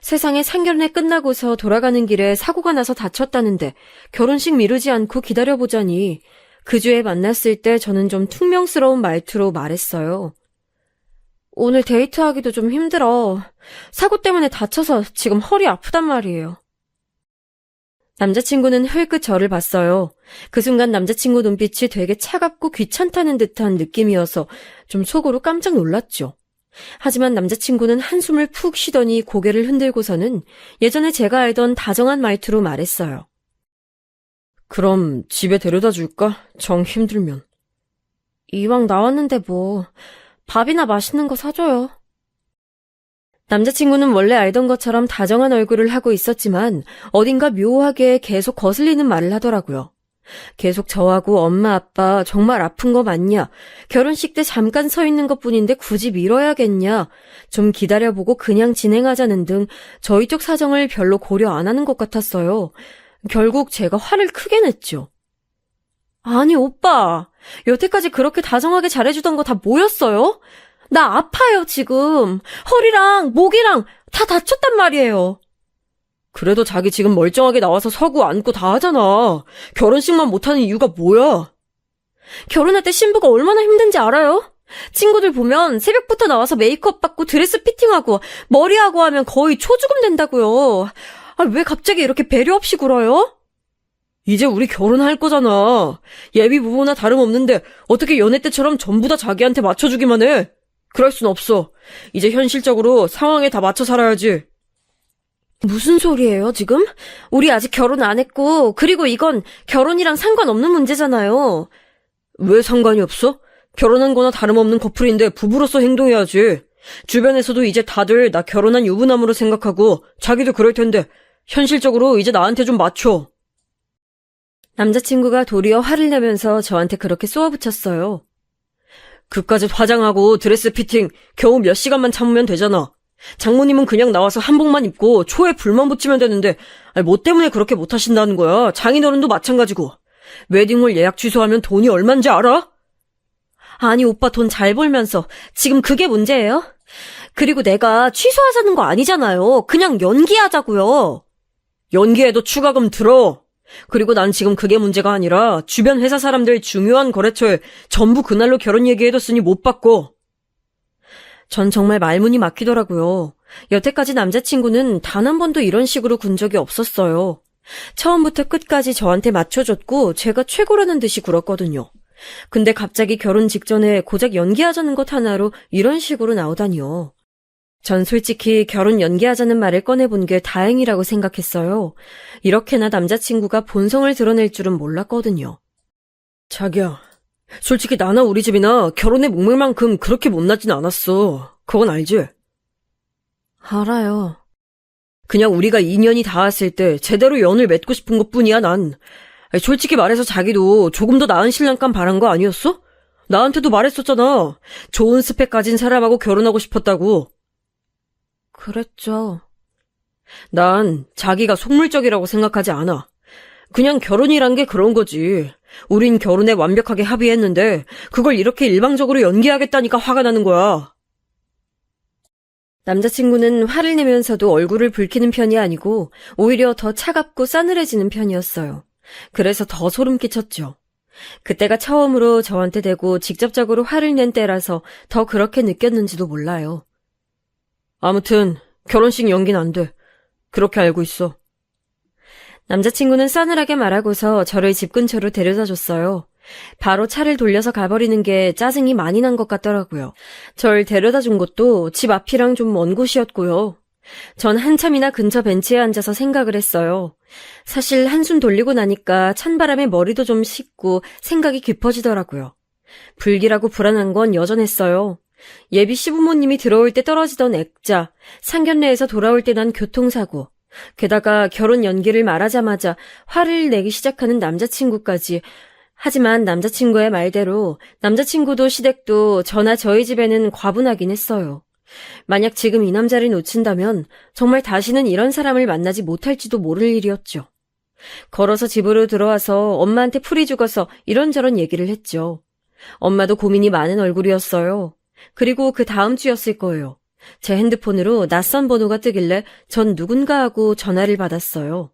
세상에 상견례 끝나고서 돌아가는 길에 사고가 나서 다쳤다는데 결혼식 미루지 않고 기다려보자니 그 주에 만났을 때 저는 좀 퉁명스러운 말투로 말했어요. 오늘 데이트하기도 좀 힘들어. 사고 때문에 다쳐서 지금 허리 아프단 말이에요. 남자친구는 흘끗 저를 봤어요. 그 순간 남자친구 눈빛이 되게 차갑고 귀찮다는 듯한 느낌이어서 좀 속으로 깜짝 놀랐죠. 하지만 남자친구는 한숨을 푹 쉬더니 고개를 흔들고서는 예전에 제가 알던 다정한 말투로 말했어요. 그럼 집에 데려다 줄까? 정 힘들면. 이왕 나왔는데 밥이나 맛있는 거 사줘요. 남자친구는 원래 알던 것처럼 다정한 얼굴을 하고 있었지만 어딘가 묘하게 계속 거슬리는 말을 하더라고요. 계속 저하고 엄마 아빠 정말 아픈 거 맞냐? 결혼식 때 잠깐 서 있는 것뿐인데 굳이 미뤄야겠냐? 좀 기다려보고 그냥 진행하자는 등 저희 쪽 사정을 별로 고려 안 하는 것 같았어요. 결국 제가 화를 크게 냈죠. 아니 오빠, 여태까지 그렇게 다정하게 잘해주던 거 다 뭐였어요? 나 아파요 지금. 허리랑 목이랑 다 다쳤단 말이에요. 그래도 자기 지금 멀쩡하게 나와서 서고 앉고 다 하잖아. 결혼식만 못하는 이유가 뭐야? 결혼할 때 신부가 얼마나 힘든지 알아요? 친구들 보면 새벽부터 나와서 메이크업 받고 드레스 피팅하고 머리하고 하면 거의 초죽음 된다고요. 아, 왜 갑자기 이렇게 배려 없이 굴어요? 이제 우리 결혼할 거잖아. 예비 부부나 다름없는데 어떻게 연애 때처럼 전부 다 자기한테 맞춰주기만 해? 그럴 순 없어. 이제 현실적으로 상황에 다 맞춰 살아야지. 무슨 소리예요, 지금? 우리 아직 결혼 안 했고, 그리고 이건 결혼이랑 상관없는 문제잖아요. 왜 상관이 없어? 결혼한 거나 다름없는 커플인데 부부로서 행동해야지. 주변에서도 이제 다들 나 결혼한 유부남으로 생각하고 자기도 그럴 텐데 현실적으로 이제 나한테 좀 맞춰. 남자친구가 도리어 화를 내면서 저한테 그렇게 쏘아붙였어요. 그까짓 화장하고 드레스 피팅 겨우 몇 시간만 참으면 되잖아. 장모님은 그냥 나와서 한복만 입고 초에 불만 붙이면 되는데 뭐 때문에 그렇게 못하신다는 거야. 장인어른도 마찬가지고. 웨딩홀 예약 취소하면 돈이 얼만지 알아? 아니 오빠 돈 잘 벌면서 지금 그게 문제예요? 그리고 내가 취소하자는 거 아니잖아요. 그냥 연기하자고요. 연기해도 추가금 들어. 그리고 난 지금 그게 문제가 아니라 주변 회사 사람들 중요한 거래처에 전부 그날로 결혼 얘기해뒀으니 못 받고. 전 정말 말문이 막히더라고요. 여태까지 남자친구는 단 한 번도 이런 식으로 군 적이 없었어요. 처음부터 끝까지 저한테 맞춰줬고 제가 최고라는 듯이 굴었거든요. 근데 갑자기 결혼 직전에 고작 연기하자는 것 하나로 이런 식으로 나오다니요. 전 솔직히 결혼 연기하자는 말을 꺼내본 게 다행이라고 생각했어요. 이렇게나 남자친구가 본성을 드러낼 줄은 몰랐거든요. 자기야, 솔직히 나나 우리 집이나 결혼의 목매만큼 그렇게 못나진 않았어. 그건 알지? 알아요. 그냥 우리가 인연이 닿았을 때 제대로 연을 맺고 싶은 것뿐이야, 난. 솔직히 말해서 자기도 조금 더 나은 신랑감 바란 거 아니었어? 나한테도 말했었잖아. 좋은 스펙 가진 사람하고 결혼하고 싶었다고. 그랬죠. 난 자기가 속물적이라고 생각하지 않아. 그냥 결혼이란 게 그런 거지. 우린 결혼에 완벽하게 합의했는데 그걸 이렇게 일방적으로 연기하겠다니까 화가 나는 거야. 남자친구는 화를 내면서도 얼굴을 붉히는 편이 아니고 오히려 더 차갑고 싸늘해지는 편이었어요. 그래서 더 소름 끼쳤죠. 그때가 처음으로 저한테 대고 직접적으로 화를 낸 때라서 더 그렇게 느꼈는지도 몰라요. 아무튼 결혼식 연기는 안 돼. 그렇게 알고 있어. 남자친구는 싸늘하게 말하고서 저를 집 근처로 데려다 줬어요. 바로 차를 돌려서 가버리는 게 짜증이 많이 난 것 같더라고요. 절 데려다 준 곳도 집 앞이랑 좀 먼 곳이었고요. 전 한참이나 근처 벤치에 앉아서 생각을 했어요. 사실 한숨 돌리고 나니까 찬바람에 머리도 좀 식고 생각이 깊어지더라고요. 불길하고 불안한 건 여전했어요. 예비 시부모님이 들어올 때 떨어지던 액자, 상견례에서 돌아올 때 난 교통사고, 게다가 결혼 연기를 말하자마자 화를 내기 시작하는 남자친구까지. 하지만 남자친구의 말대로 남자친구도 시댁도 저나 저희 집에는 과분하긴 했어요. 만약 지금 이 남자를 놓친다면 정말 다시는 이런 사람을 만나지 못할지도 모를 일이었죠. 걸어서 집으로 들어와서 엄마한테 풀이 죽어서 이런저런 얘기를 했죠. 엄마도 고민이 많은 얼굴이었어요. 그리고 그 다음 주였을 거예요. 제 핸드폰으로 낯선 번호가 뜨길래 전 누군가 하고 전화를 받았어요.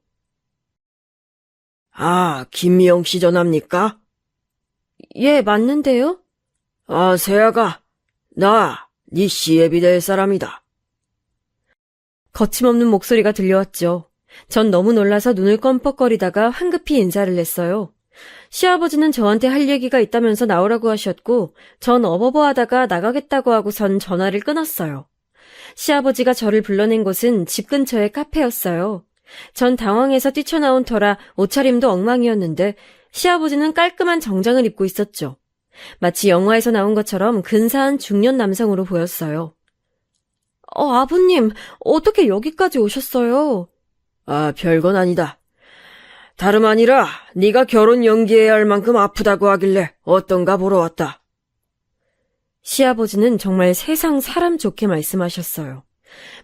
아, 김미영 씨 전화입니까? 예, 맞는데요? 아, 세아가, 나, 네 시애비 될 사람이다. 거침없는 목소리가 들려왔죠. 전 너무 놀라서 눈을 껌뻑거리다가 황급히 인사를 했어요. 시아버지는 저한테 할 얘기가 있다면서 나오라고 하셨고 전 어버버하다가 나가겠다고 하고선 전화를 끊었어요. 시아버지가 저를 불러낸 곳은 집 근처의 카페였어요. 전 당황해서 뛰쳐나온 터라 옷차림도 엉망이었는데 시아버지는 깔끔한 정장을 입고 있었죠. 마치 영화에서 나온 것처럼 근사한 중년 남성으로 보였어요. 아버님, 어떻게 여기까지 오셨어요? 아, 별건 아니다. 다름 아니라 네가 결혼 연기해야 할 만큼 아프다고 하길래 어떤가 보러 왔다. 시아버지는 정말 세상 사람 좋게 말씀하셨어요.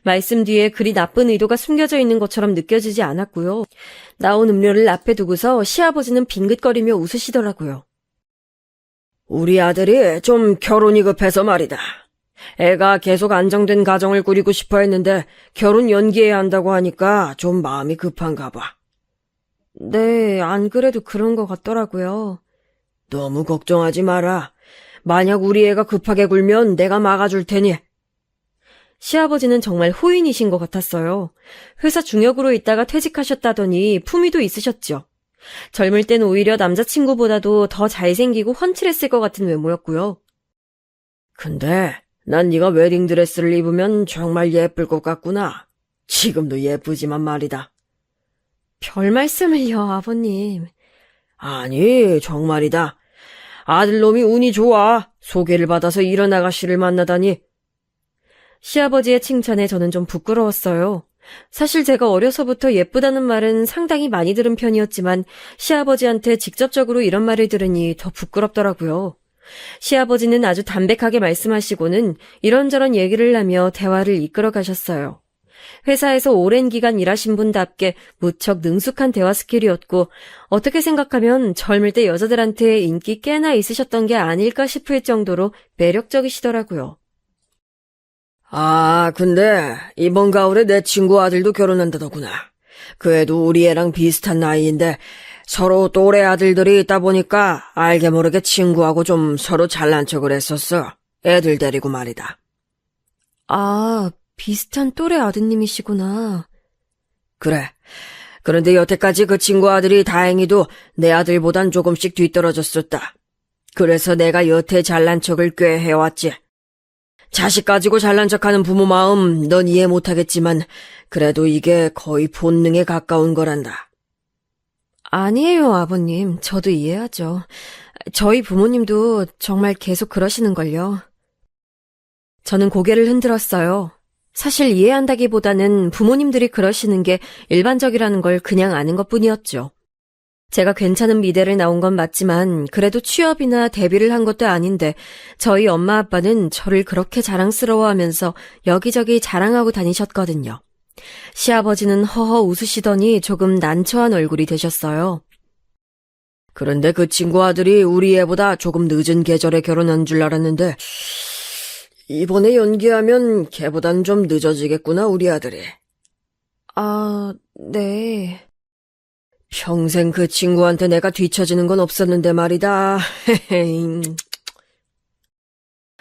말씀 뒤에 그리 나쁜 의도가 숨겨져 있는 것처럼 느껴지지 않았고요. 나온 음료를 앞에 두고서 시아버지는 빙긋거리며 웃으시더라고요. 우리 아들이 좀 결혼이 급해서 말이다. 애가 계속 안정된 가정을 꾸리고 싶어 했는데 결혼 연기해야 한다고 하니까 좀 마음이 급한가 봐. 네, 안 그래도 그런 것 같더라고요. 너무 걱정하지 마라. 만약 우리 애가 급하게 굴면 내가 막아줄 테니. 시아버지는 정말 호인이신 것 같았어요. 회사 중역으로 있다가 퇴직하셨다더니 품위도 있으셨죠. 젊을 땐 오히려 남자친구보다도 더 잘생기고 훤칠했을 것 같은 외모였고요. 근데 난 네가 웨딩드레스를 입으면 정말 예쁠 것 같구나. 지금도 예쁘지만 말이다. 별 말씀을요, 아버님. 아니, 정말이다. 아들놈이 운이 좋아. 소개를 받아서 이런 아가씨를 만나다니. 시아버지의 칭찬에 저는 좀 부끄러웠어요. 사실 제가 어려서부터 예쁘다는 말은 상당히 많이 들은 편이었지만 시아버지한테 직접적으로 이런 말을 들으니 더 부끄럽더라고요. 시아버지는 아주 담백하게 말씀하시고는 이런저런 얘기를 하며 대화를 이끌어 가셨어요. 회사에서 오랜 기간 일하신 분답게 무척 능숙한 대화 스킬이었고 어떻게 생각하면 젊을 때 여자들한테 인기 꽤나 있으셨던 게 아닐까 싶을 정도로 매력적이시더라고요. 아, 근데 이번 가을에 내 친구 아들도 결혼한다더구나. 그 애도 우리 애랑 비슷한 나이인데 서로 또래 아들들이 있다 보니까 알게 모르게 친구하고 좀 서로 잘난 척을 했었어. 애들 데리고 말이다. 아, 비슷한 또래 아드님이시구나. 그래. 그런데 여태까지 그 친구 아들이 다행히도 내 아들보단 조금씩 뒤떨어졌었다. 그래서 내가 여태 잘난 척을 꽤 해왔지. 자식 가지고 잘난 척하는 부모 마음 넌 이해 못하겠지만 그래도 이게 거의 본능에 가까운 거란다. 아니에요, 아버님. 저도 이해하죠. 저희 부모님도 정말 계속 그러시는걸요. 저는 고개를 흔들었어요. 사실 이해한다기보다는 부모님들이 그러시는 게 일반적이라는 걸 그냥 아는 것뿐이었죠. 제가 괜찮은 미대를 나온 건 맞지만 그래도 취업이나 데뷔를 한 것도 아닌데 저희 엄마 아빠는 저를 그렇게 자랑스러워하면서 여기저기 자랑하고 다니셨거든요. 시아버지는 허허 웃으시더니 조금 난처한 얼굴이 되셨어요. 그런데 그 친구 아들이 우리 애보다 조금 늦은 계절에 결혼한 줄 알았는데 이번에 연기하면 걔보단 좀 늦어지겠구나 우리 아들이. 아, 네. 평생 그 친구한테 내가 뒤처지는 건 없었는데 말이다.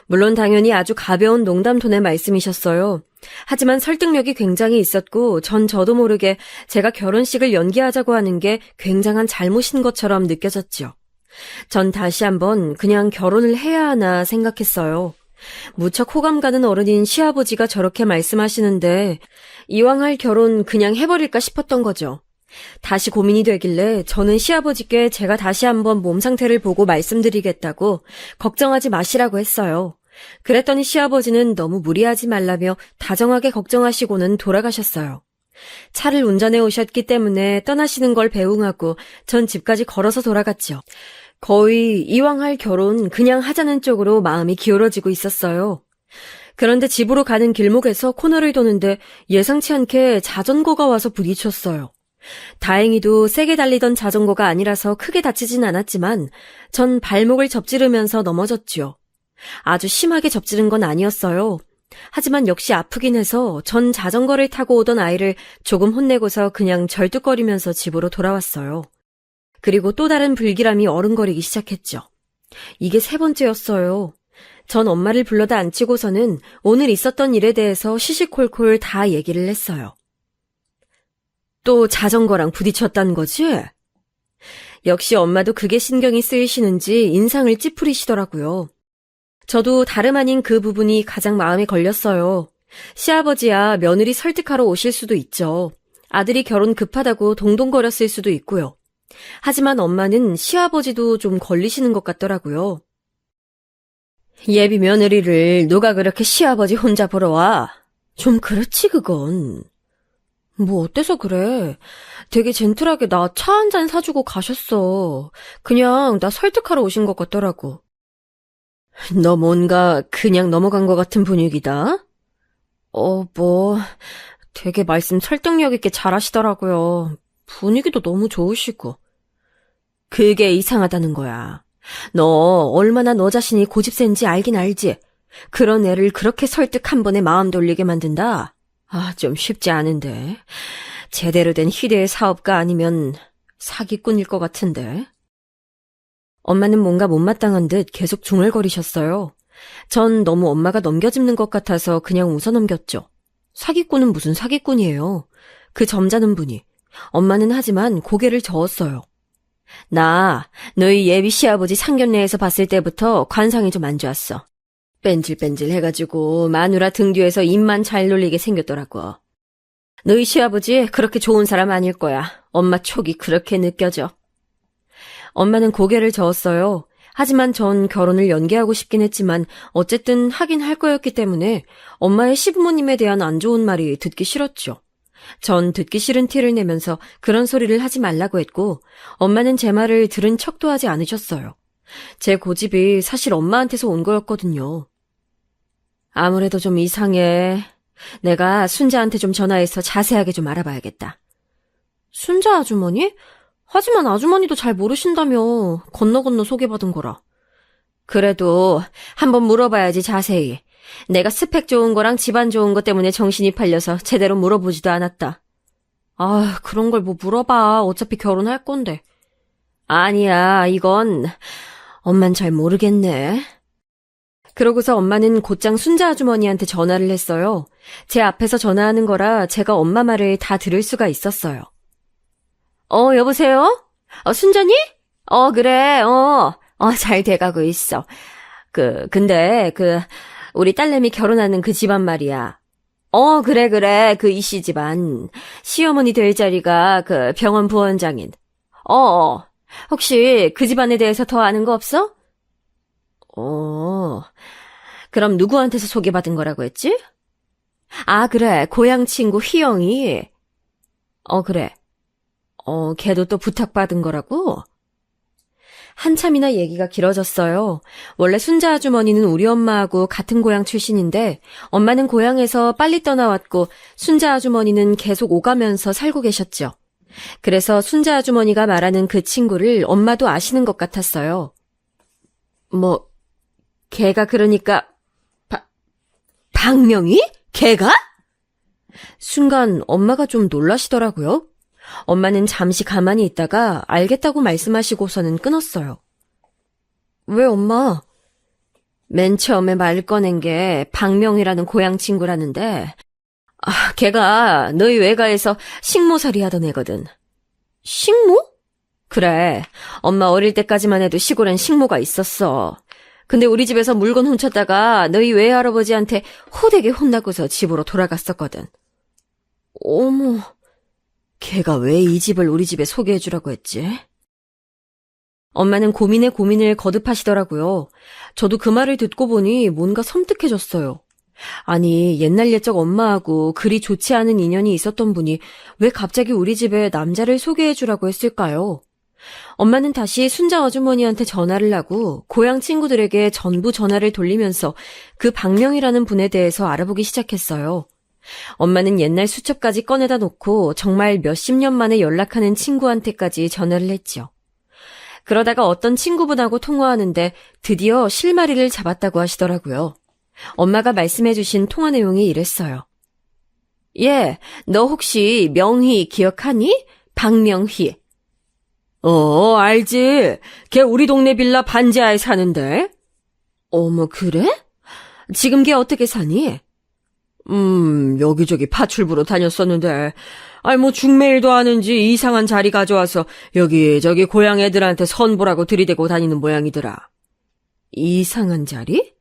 물론 당연히 아주 가벼운 농담 톤의 말씀이셨어요. 하지만 설득력이 굉장히 있었고 저도 모르게 제가 결혼식을 연기하자고 하는 게 굉장한 잘못인 것처럼 느껴졌죠. 전 다시 한번 그냥 결혼을 해야 하나 생각했어요. 무척 호감 가는 어른인 시아버지가 저렇게 말씀하시는데 이왕 할 결혼 그냥 해버릴까 싶었던 거죠. 다시 고민이 되길래 저는 시아버지께 제가 다시 한번 몸 상태를 보고 말씀드리겠다고 걱정하지 마시라고 했어요. 그랬더니 시아버지는 너무 무리하지 말라며 다정하게 걱정하시고는 돌아가셨어요. 차를 운전해 오셨기 때문에 떠나시는 걸 배웅하고 전 집까지 걸어서 돌아갔죠. 거의 이왕 할 결혼 그냥 하자는 쪽으로 마음이 기울어지고 있었어요. 그런데 집으로 가는 길목에서 코너를 도는데 예상치 않게 자전거가 와서 부딪혔어요. 다행히도 세게 달리던 자전거가 아니라서 크게 다치진 않았지만 전 발목을 접지르면서 넘어졌죠. 아주 심하게 접지른 건 아니었어요. 하지만 역시 아프긴 해서 전 자전거를 타고 오던 아이를 조금 혼내고서 그냥 절뚝거리면서 집으로 돌아왔어요. 그리고 또 다른 불길함이 어른거리기 시작했죠. 이게 3번째였어요. 전 엄마를 불러다 앉히고서는 오늘 있었던 일에 대해서 시시콜콜 다 얘기를 했어요. 또 자전거랑 부딪혔다는 거지? 역시 엄마도 그게 신경이 쓰이시는지 인상을 찌푸리시더라고요. 저도 다름 아닌 그 부분이 가장 마음에 걸렸어요. 시아버지야 며느리 설득하러 오실 수도 있죠. 아들이 결혼 급하다고 동동거렸을 수도 있고요. 하지만 엄마는 시아버지도 좀 걸리시는 것 같더라고요. 예비 며느리를 누가 그렇게 시아버지 혼자 보러 와? 좀 그렇지 그건. 뭐 어때서 그래? 되게 젠틀하게 나 차 한 잔 사주고 가셨어. 그냥 나 설득하러 오신 것 같더라고. 너 뭔가 그냥 넘어간 것 같은 분위기다. 뭐 되게 말씀 설득력 있게 잘하시더라고요. 분위기도 너무 좋으시고. 그게 이상하다는 거야. 너 얼마나 너 자신이 고집센지 알긴 알지? 그런 애를 그렇게 설득 한 번에 마음 돌리게 만든다? 좀 쉽지 않은데. 제대로 된 희대의 사업가 아니면 사기꾼일 것 같은데. 엄마는 뭔가 못마땅한 듯 계속 중얼거리셨어요. 전 너무 엄마가 넘겨짚는 것 같아서 그냥 웃어넘겼죠. 사기꾼은 무슨 사기꾼이에요. 그 점잖은 분이. 엄마는 하지만 고개를 저었어요. 나 너희 예비 시아버지 상견례에서 봤을 때부터 관상이 좀 안 좋았어. 뺀질뺀질 해가지고 마누라 등 뒤에서 입만 잘 놀리게 생겼더라고. 너희 시아버지 그렇게 좋은 사람 아닐 거야. 엄마 촉이 그렇게 느껴져. 엄마는 고개를 저었어요. 하지만 전 결혼을 연기하고 싶긴 했지만 어쨌든 하긴 할 거였기 때문에 엄마의 시부모님에 대한 안 좋은 말이 듣기 싫었죠. 전 듣기 싫은 티를 내면서 그런 소리를 하지 말라고 했고 엄마는 제 말을 들은 척도 하지 않으셨어요. 제 고집이 사실 엄마한테서 온 거였거든요. 아무래도 좀 이상해. 내가 순자한테 좀 전화해서 자세하게 좀 알아봐야겠다. 순자 아주머니? 하지만 아주머니도 잘 모르신다며. 건너 소개받은 거라. 그래도 한번 물어봐야지 자세히. 내가 스펙 좋은 거랑 집안 좋은 거 때문에 정신이 팔려서 제대로 물어보지도 않았다. 그런 걸 뭐 물어봐. 어차피 결혼할 건데. 아니야, 이건 엄만 잘 모르겠네. 그러고서 엄마는 곧장 순자 아주머니한테 전화를 했어요. 제 앞에서 전화하는 거라 제가 엄마 말을 다 들을 수가 있었어요. 여보세요? 순자니? 그래, 잘 돼가고 있어. 근데, 우리 딸내미 결혼하는 그 집안 말이야. 그래, 그 이씨 집안. 시어머니 될 자리가 그 병원 부원장인. 혹시 그 집안에 대해서 더 아는 거 없어? 그럼 누구한테서 소개받은 거라고 했지? 그래, 고향 친구 희영이. 그래. 걔도 또 부탁받은 거라고? 한참이나 얘기가 길어졌어요. 원래 순자 아주머니는 우리 엄마하고 같은 고향 출신인데 엄마는 고향에서 빨리 떠나왔고 순자 아주머니는 계속 오가면서 살고 계셨죠. 그래서 순자 아주머니가 말하는 그 친구를 엄마도 아시는 것 같았어요. 걔가 그러니까 박명희? 걔가? 순간 엄마가 좀 놀라시더라고요. 엄마는 잠시 가만히 있다가 알겠다고 말씀하시고서는 끊었어요. 왜 엄마? 맨 처음에 말 꺼낸 게 박명희라는 고향 친구라는데 걔가 너희 외가에서 식모살이 하던 애거든. 식모? 그래. 엄마 어릴 때까지만 해도 시골엔 식모가 있었어. 근데 우리 집에서 물건 훔쳤다가 너희 외할아버지한테 호되게 혼나고서 집으로 돌아갔었거든. 어머... 걔가 왜 이 집을 우리 집에 소개해주라고 했지? 엄마는 고민에 고민을 거듭하시더라고요. 저도 그 말을 듣고 보니 뭔가 섬뜩해졌어요. 아니, 옛날 옛적 엄마하고 그리 좋지 않은 인연이 있었던 분이 왜 갑자기 우리 집에 남자를 소개해주라고 했을까요? 엄마는 다시 순자 아주머니한테 전화를 하고 고향 친구들에게 전부 전화를 돌리면서 그 박명이라는 분에 대해서 알아보기 시작했어요. 엄마는 옛날 수첩까지 꺼내다 놓고 정말 몇십 년 만에 연락하는 친구한테까지 전화를 했죠. 그러다가 어떤 친구분하고 통화하는데 드디어 실마리를 잡았다고 하시더라고요. 엄마가 말씀해주신 통화 내용이 이랬어요. 너 혹시 명희 기억하니? 박명희. 알지. 걔 우리 동네 빌라 반지하에 사는데. 어머, 그래? 지금 걔 어떻게 사니? 여기저기 파출부로 다녔었는데, 중매일도 하는지 이상한 자리 가져와서 여기저기 고향 애들한테 선보라고 들이대고 다니는 모양이더라. 이상한 자리?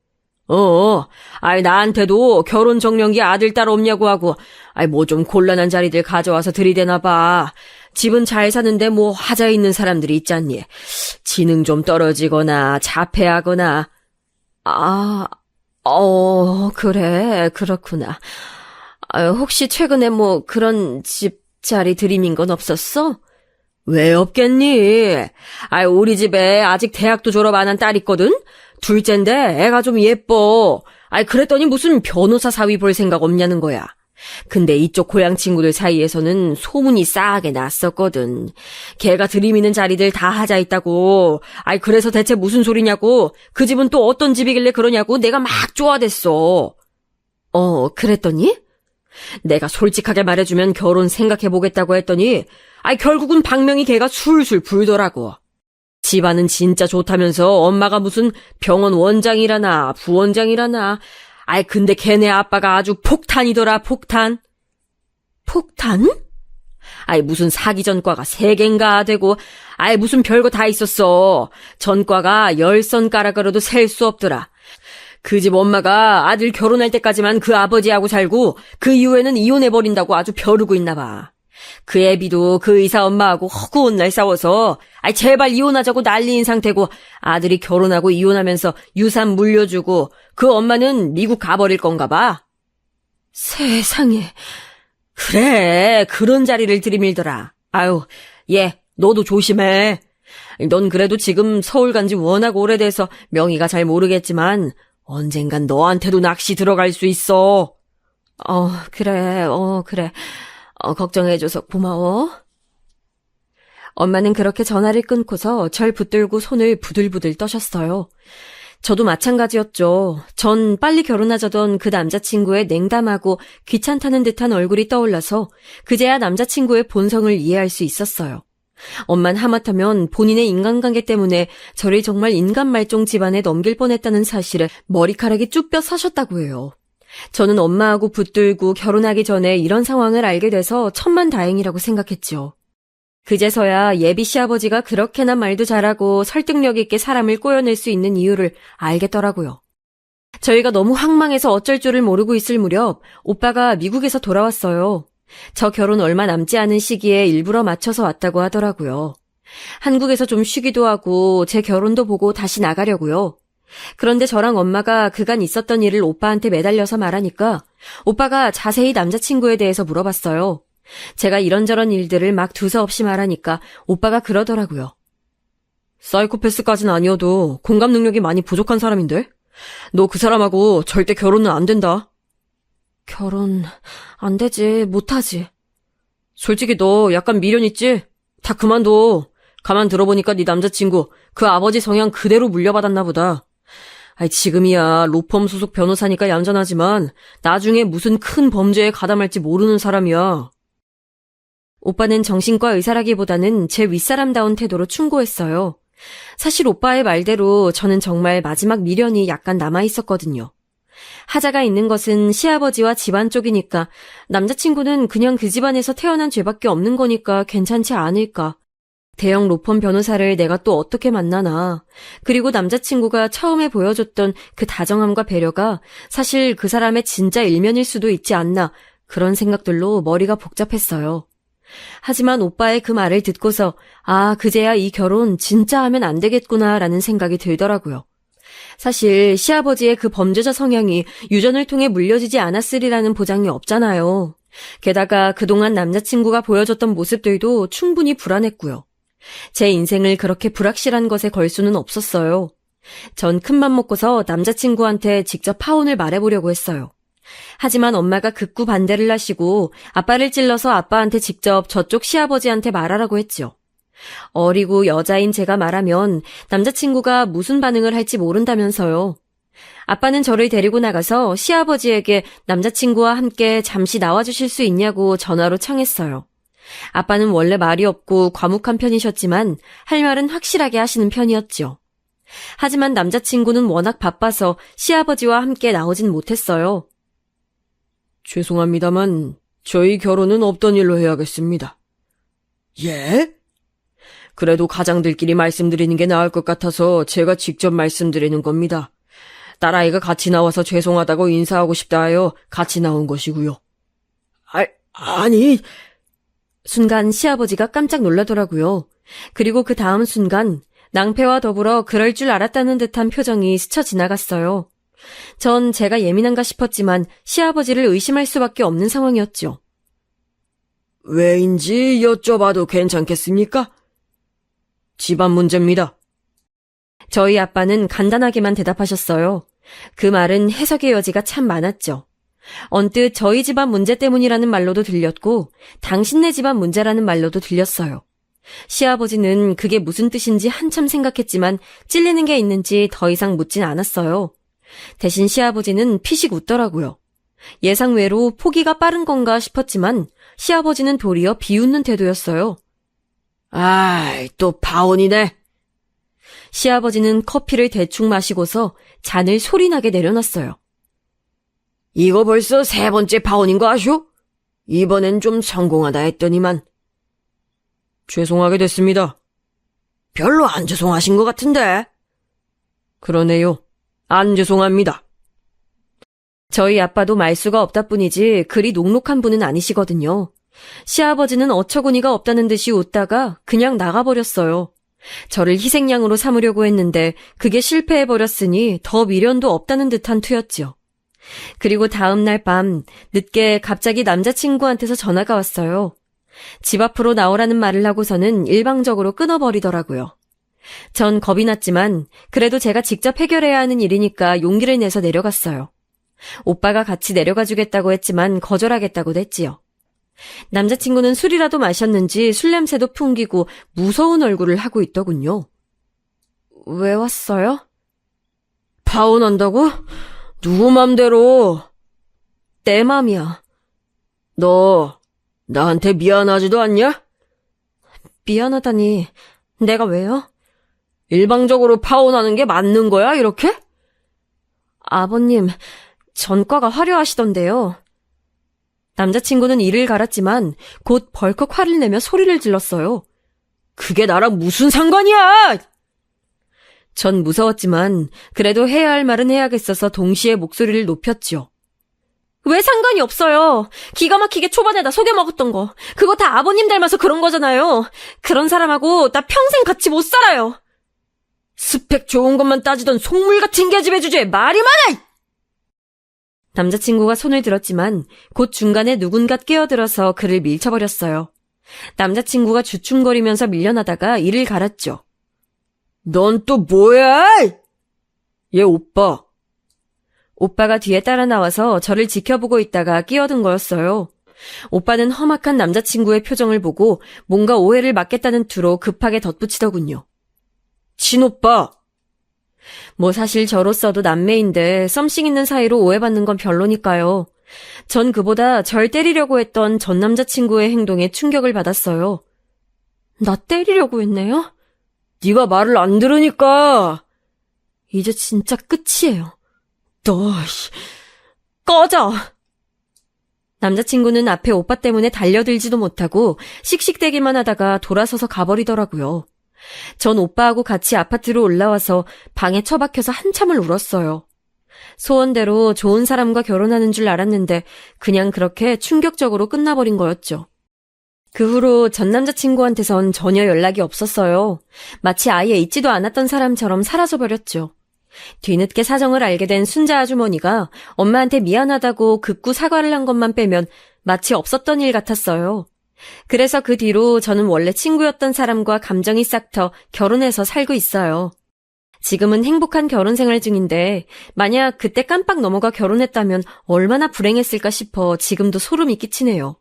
나한테도 결혼 정년기 아들, 딸 없냐고 하고, 좀 곤란한 자리들 가져와서 들이대나 봐. 집은 잘 사는데 하자 있는 사람들이 있잖니. 지능 좀 떨어지거나 자폐하거나. 그래, 그렇구나. 혹시 최근에 뭐 그런 집 자리 들이민 건 없었어? 왜 없겠니? 우리 집에 아직 대학도 졸업 안 한 딸 있거든? 둘째인데 애가 좀 예뻐. 그랬더니 무슨 변호사 사위 볼 생각 없냐는 거야. 근데 이쪽 고향 친구들 사이에서는 소문이 싸하게 났었거든. 걔가 들이미는 자리들 다 하자 있다고. 그래서 대체 무슨 소리냐고. 그 집은 또 어떤 집이길래 그러냐고 내가 막 쪼아댔어. 그랬더니? 내가 솔직하게 말해주면 결혼 생각해보겠다고 했더니 결국은 박명희 걔가 술술 불더라고. 집안은 진짜 좋다면서 엄마가 무슨 병원 원장이라나 부원장이라나. 근데 걔네 아빠가 아주 폭탄이더라, 폭탄. 폭탄? 무슨 사기 전과가 3개인가 되고 무슨 별거 다 있었어. 전과가 10손가락으로도 셀 수 없더라. 그 집 엄마가 아들 결혼할 때까지만 그 아버지하고 살고 그 이후에는 이혼해버린다고 아주 벼르고 있나 봐. 그 애비도 그 의사 엄마하고 허구한 날 싸워서 제발 이혼하자고 난리인 상태고 아들이 결혼하고 이혼하면서 유산 물려주고 그 엄마는 미국 가버릴 건가 봐. 세상에. 그래, 그런 자리를 들이밀더라. 얘, 너도 조심해. 넌 그래도 지금 서울 간지 워낙 오래돼서 명의가 잘 모르겠지만 언젠간 너한테도 낚시 들어갈 수 있어. 그래. 걱정해줘서 고마워. 엄마는 그렇게 전화를 끊고서 절 붙들고 손을 부들부들 떠셨어요. 저도 마찬가지였죠. 전 빨리 결혼하자던 그 남자친구의 냉담하고 귀찮다는 듯한 얼굴이 떠올라서 그제야 남자친구의 본성을 이해할 수 있었어요. 엄만 하마터면 본인의 인간관계 때문에 저를 정말 인간 말종 집안에 넘길 뻔했다는 사실에 머리카락이 쭉 뼈 사셨다고 해요. 저는 엄마하고 붙들고 결혼하기 전에 이런 상황을 알게 돼서 천만다행이라고 생각했죠. 그제서야 예비 시아버지가 그렇게나 말도 잘하고 설득력 있게 사람을 꼬여낼 수 있는 이유를 알겠더라고요. 저희가 너무 황망해서 어쩔 줄을 모르고 있을 무렵 오빠가 미국에서 돌아왔어요. 저 결혼 얼마 남지 않은 시기에 일부러 맞춰서 왔다고 하더라고요. 한국에서 좀 쉬기도 하고 제 결혼도 보고 다시 나가려고요. 그런데 저랑 엄마가 그간 있었던 일을 오빠한테 매달려서 말하니까 오빠가 자세히 남자친구에 대해서 물어봤어요. 제가 이런저런 일들을 막 두서없이 말하니까 오빠가 그러더라고요. 사이코패스까진 아니어도 공감 능력이 많이 부족한 사람인데? 너 그 사람하고 절대 결혼은 안 된다. 결혼 안 되지, 못하지. 솔직히 너 약간 미련 있지? 다 그만둬. 가만 들어보니까 네 남자친구 그 아버지 성향 그대로 물려받았나 보다. 지금이야 로펌 소속 변호사니까 얌전하지만 나중에 무슨 큰 범죄에 가담할지 모르는 사람이야. 오빠는 정신과 의사라기보다는 제 윗사람다운 태도로 충고했어요. 사실 오빠의 말대로 저는 정말 마지막 미련이 약간 남아있었거든요. 하자가 있는 것은 시아버지와 집안 쪽이니까 남자친구는 그냥 그 집안에서 태어난 죄밖에 없는 거니까 괜찮지 않을까. 대형 로펌 변호사를 내가 또 어떻게 만나나. 그리고 남자친구가 처음에 보여줬던 그 다정함과 배려가 사실 그 사람의 진짜 일면일 수도 있지 않나. 그런 생각들로 머리가 복잡했어요. 하지만 오빠의 그 말을 듣고서 그제야 이 결혼 진짜 하면 안 되겠구나라는 생각이 들더라고요. 사실 시아버지의 그 범죄자 성향이 유전을 통해 물려지지 않았으리라는 보장이 없잖아요. 게다가 그동안 남자친구가 보여줬던 모습들도 충분히 불안했고요. 제 인생을 그렇게 불확실한 것에 걸 수는 없었어요. 전 큰맘 먹고서 남자친구한테 직접 파혼을 말해보려고 했어요. 하지만 엄마가 극구 반대를 하시고 아빠를 찔러서 아빠한테 직접 저쪽 시아버지한테 말하라고 했죠. 어리고 여자인 제가 말하면 남자친구가 무슨 반응을 할지 모른다면서요. 아빠는 저를 데리고 나가서 시아버지에게 남자친구와 함께 잠시 나와주실 수 있냐고 전화로 청했어요. 아빠는 원래 말이 없고 과묵한 편이셨지만 할 말은 확실하게 하시는 편이었죠. 하지만 남자친구는 워낙 바빠서 시아버지와 함께 나오진 못했어요. 죄송합니다만 저희 결혼은 없던 일로 해야겠습니다. 예? 그래도 가장들끼리 말씀드리는 게 나을 것 같아서 제가 직접 말씀드리는 겁니다. 딸아이가 같이 나와서 죄송하다고 인사하고 싶다 하여 같이 나온 것이고요. 아니... 순간 시아버지가 깜짝 놀라더라고요. 그리고 그 다음 순간 낭패와 더불어 그럴 줄 알았다는 듯한 표정이 스쳐 지나갔어요. 전 제가 예민한가 싶었지만 시아버지를 의심할 수밖에 없는 상황이었죠. 왜인지 여쭤봐도 괜찮겠습니까? 집안 문제입니다. 저희 아빠는 간단하게만 대답하셨어요. 그 말은 해석의 여지가 참 많았죠. 언뜻 저희 집안 문제 때문이라는 말로도 들렸고 당신네 집안 문제라는 말로도 들렸어요. 시아버지는 그게 무슨 뜻인지 한참 생각했지만 찔리는 게 있는지 더 이상 묻진 않았어요. 대신 시아버지는 피식 웃더라고요. 예상외로 포기가 빠른 건가 싶었지만 시아버지는 도리어 비웃는 태도였어요. 아이, 또 파혼이네. 시아버지는 커피를 대충 마시고서 잔을 소리나게 내려놨어요. 이거 벌써 3번째 파혼인 거 아쇼? 이번엔 좀 성공하다 했더니만. 죄송하게 됐습니다. 별로 안 죄송하신 것 같은데. 그러네요. 안 죄송합니다. 저희 아빠도 말수가 없다 뿐이지 그리 녹록한 분은 아니시거든요. 시아버지는 어처구니가 없다는 듯이 웃다가 그냥 나가버렸어요. 저를 희생양으로 삼으려고 했는데 그게 실패해버렸으니 더 미련도 없다는 듯한 투였죠. 그리고 다음 날 밤 늦게 갑자기 남자친구한테서 전화가 왔어요. 집 앞으로 나오라는 말을 하고서는 일방적으로 끊어버리더라고요. 전 겁이 났지만 그래도 제가 직접 해결해야 하는 일이니까 용기를 내서 내려갔어요. 오빠가 같이 내려가 주겠다고 했지만 거절하겠다고도 했지요. 남자친구는 술이라도 마셨는지 술 냄새도 풍기고 무서운 얼굴을 하고 있더군요. 왜 왔어요? 파혼한다고? 누구 맘대로? 내 맘이야. 너 나한테 미안하지도 않냐? 미안하다니. 내가 왜요? 일방적으로 파혼하는 게 맞는 거야, 이렇게? 아버님, 전과가 화려하시던데요. 남자친구는 이를 갈았지만 곧 벌컥 화를 내며 소리를 질렀어요. 그게 나랑 무슨 상관이야! 전 무서웠지만 그래도 해야 할 말은 해야겠어서 동시에 목소리를 높였죠. 왜 상관이 없어요. 기가 막히게 초반에 나 속여먹었던 거. 그거 다 아버님 닮아서 그런 거잖아요. 그런 사람하고 나 평생 같이 못 살아요. 스펙 좋은 것만 따지던 속물 같은 계집애 주제에 말이 많아! 남자친구가 손을 들었지만 곧 중간에 누군가 끼어들어서 그를 밀쳐버렸어요. 남자친구가 주춤거리면서 밀려나다가 이를 갈았죠. 넌 또 뭐야? 얘 오빠. 오빠가 뒤에 따라 나와서 저를 지켜보고 있다가 끼어든 거였어요. 오빠는 험악한 남자친구의 표정을 보고 뭔가 오해를 막겠다는 투로 급하게 덧붙이더군요. 친오빠. 뭐 사실 저로서도 남매인데 썸씽 있는 사이로 오해받는 건 별로니까요. 전 그보다 절 때리려고 했던 전 남자친구의 행동에 충격을 받았어요. 나 때리려고 했네요? 네가 말을 안 들으니까. 이제 진짜 끝이에요. 너, 꺼져! 남자친구는 앞에 오빠 때문에 달려들지도 못하고 씩씩대기만 하다가 돌아서서 가버리더라고요. 전 오빠하고 같이 아파트로 올라와서 방에 처박혀서 한참을 울었어요. 소원대로 좋은 사람과 결혼하는 줄 알았는데 그냥 그렇게 충격적으로 끝나버린 거였죠. 그 후로 전 남자친구한테선 전혀 연락이 없었어요. 마치 아예 있지도 않았던 사람처럼 사라져버렸죠. 뒤늦게 사정을 알게 된 순자 아주머니가 엄마한테 미안하다고 극구 사과를 한 것만 빼면 마치 없었던 일 같았어요. 그래서 그 뒤로 저는 원래 친구였던 사람과 감정이 싹 터 결혼해서 살고 있어요. 지금은 행복한 결혼 생활 중인데 만약 그때 깜빡 넘어가 결혼했다면 얼마나 불행했을까 싶어 지금도 소름이 끼치네요.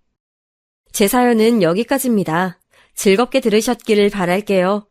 제 사연은 여기까지입니다. 즐겁게 들으셨기를 바랄게요.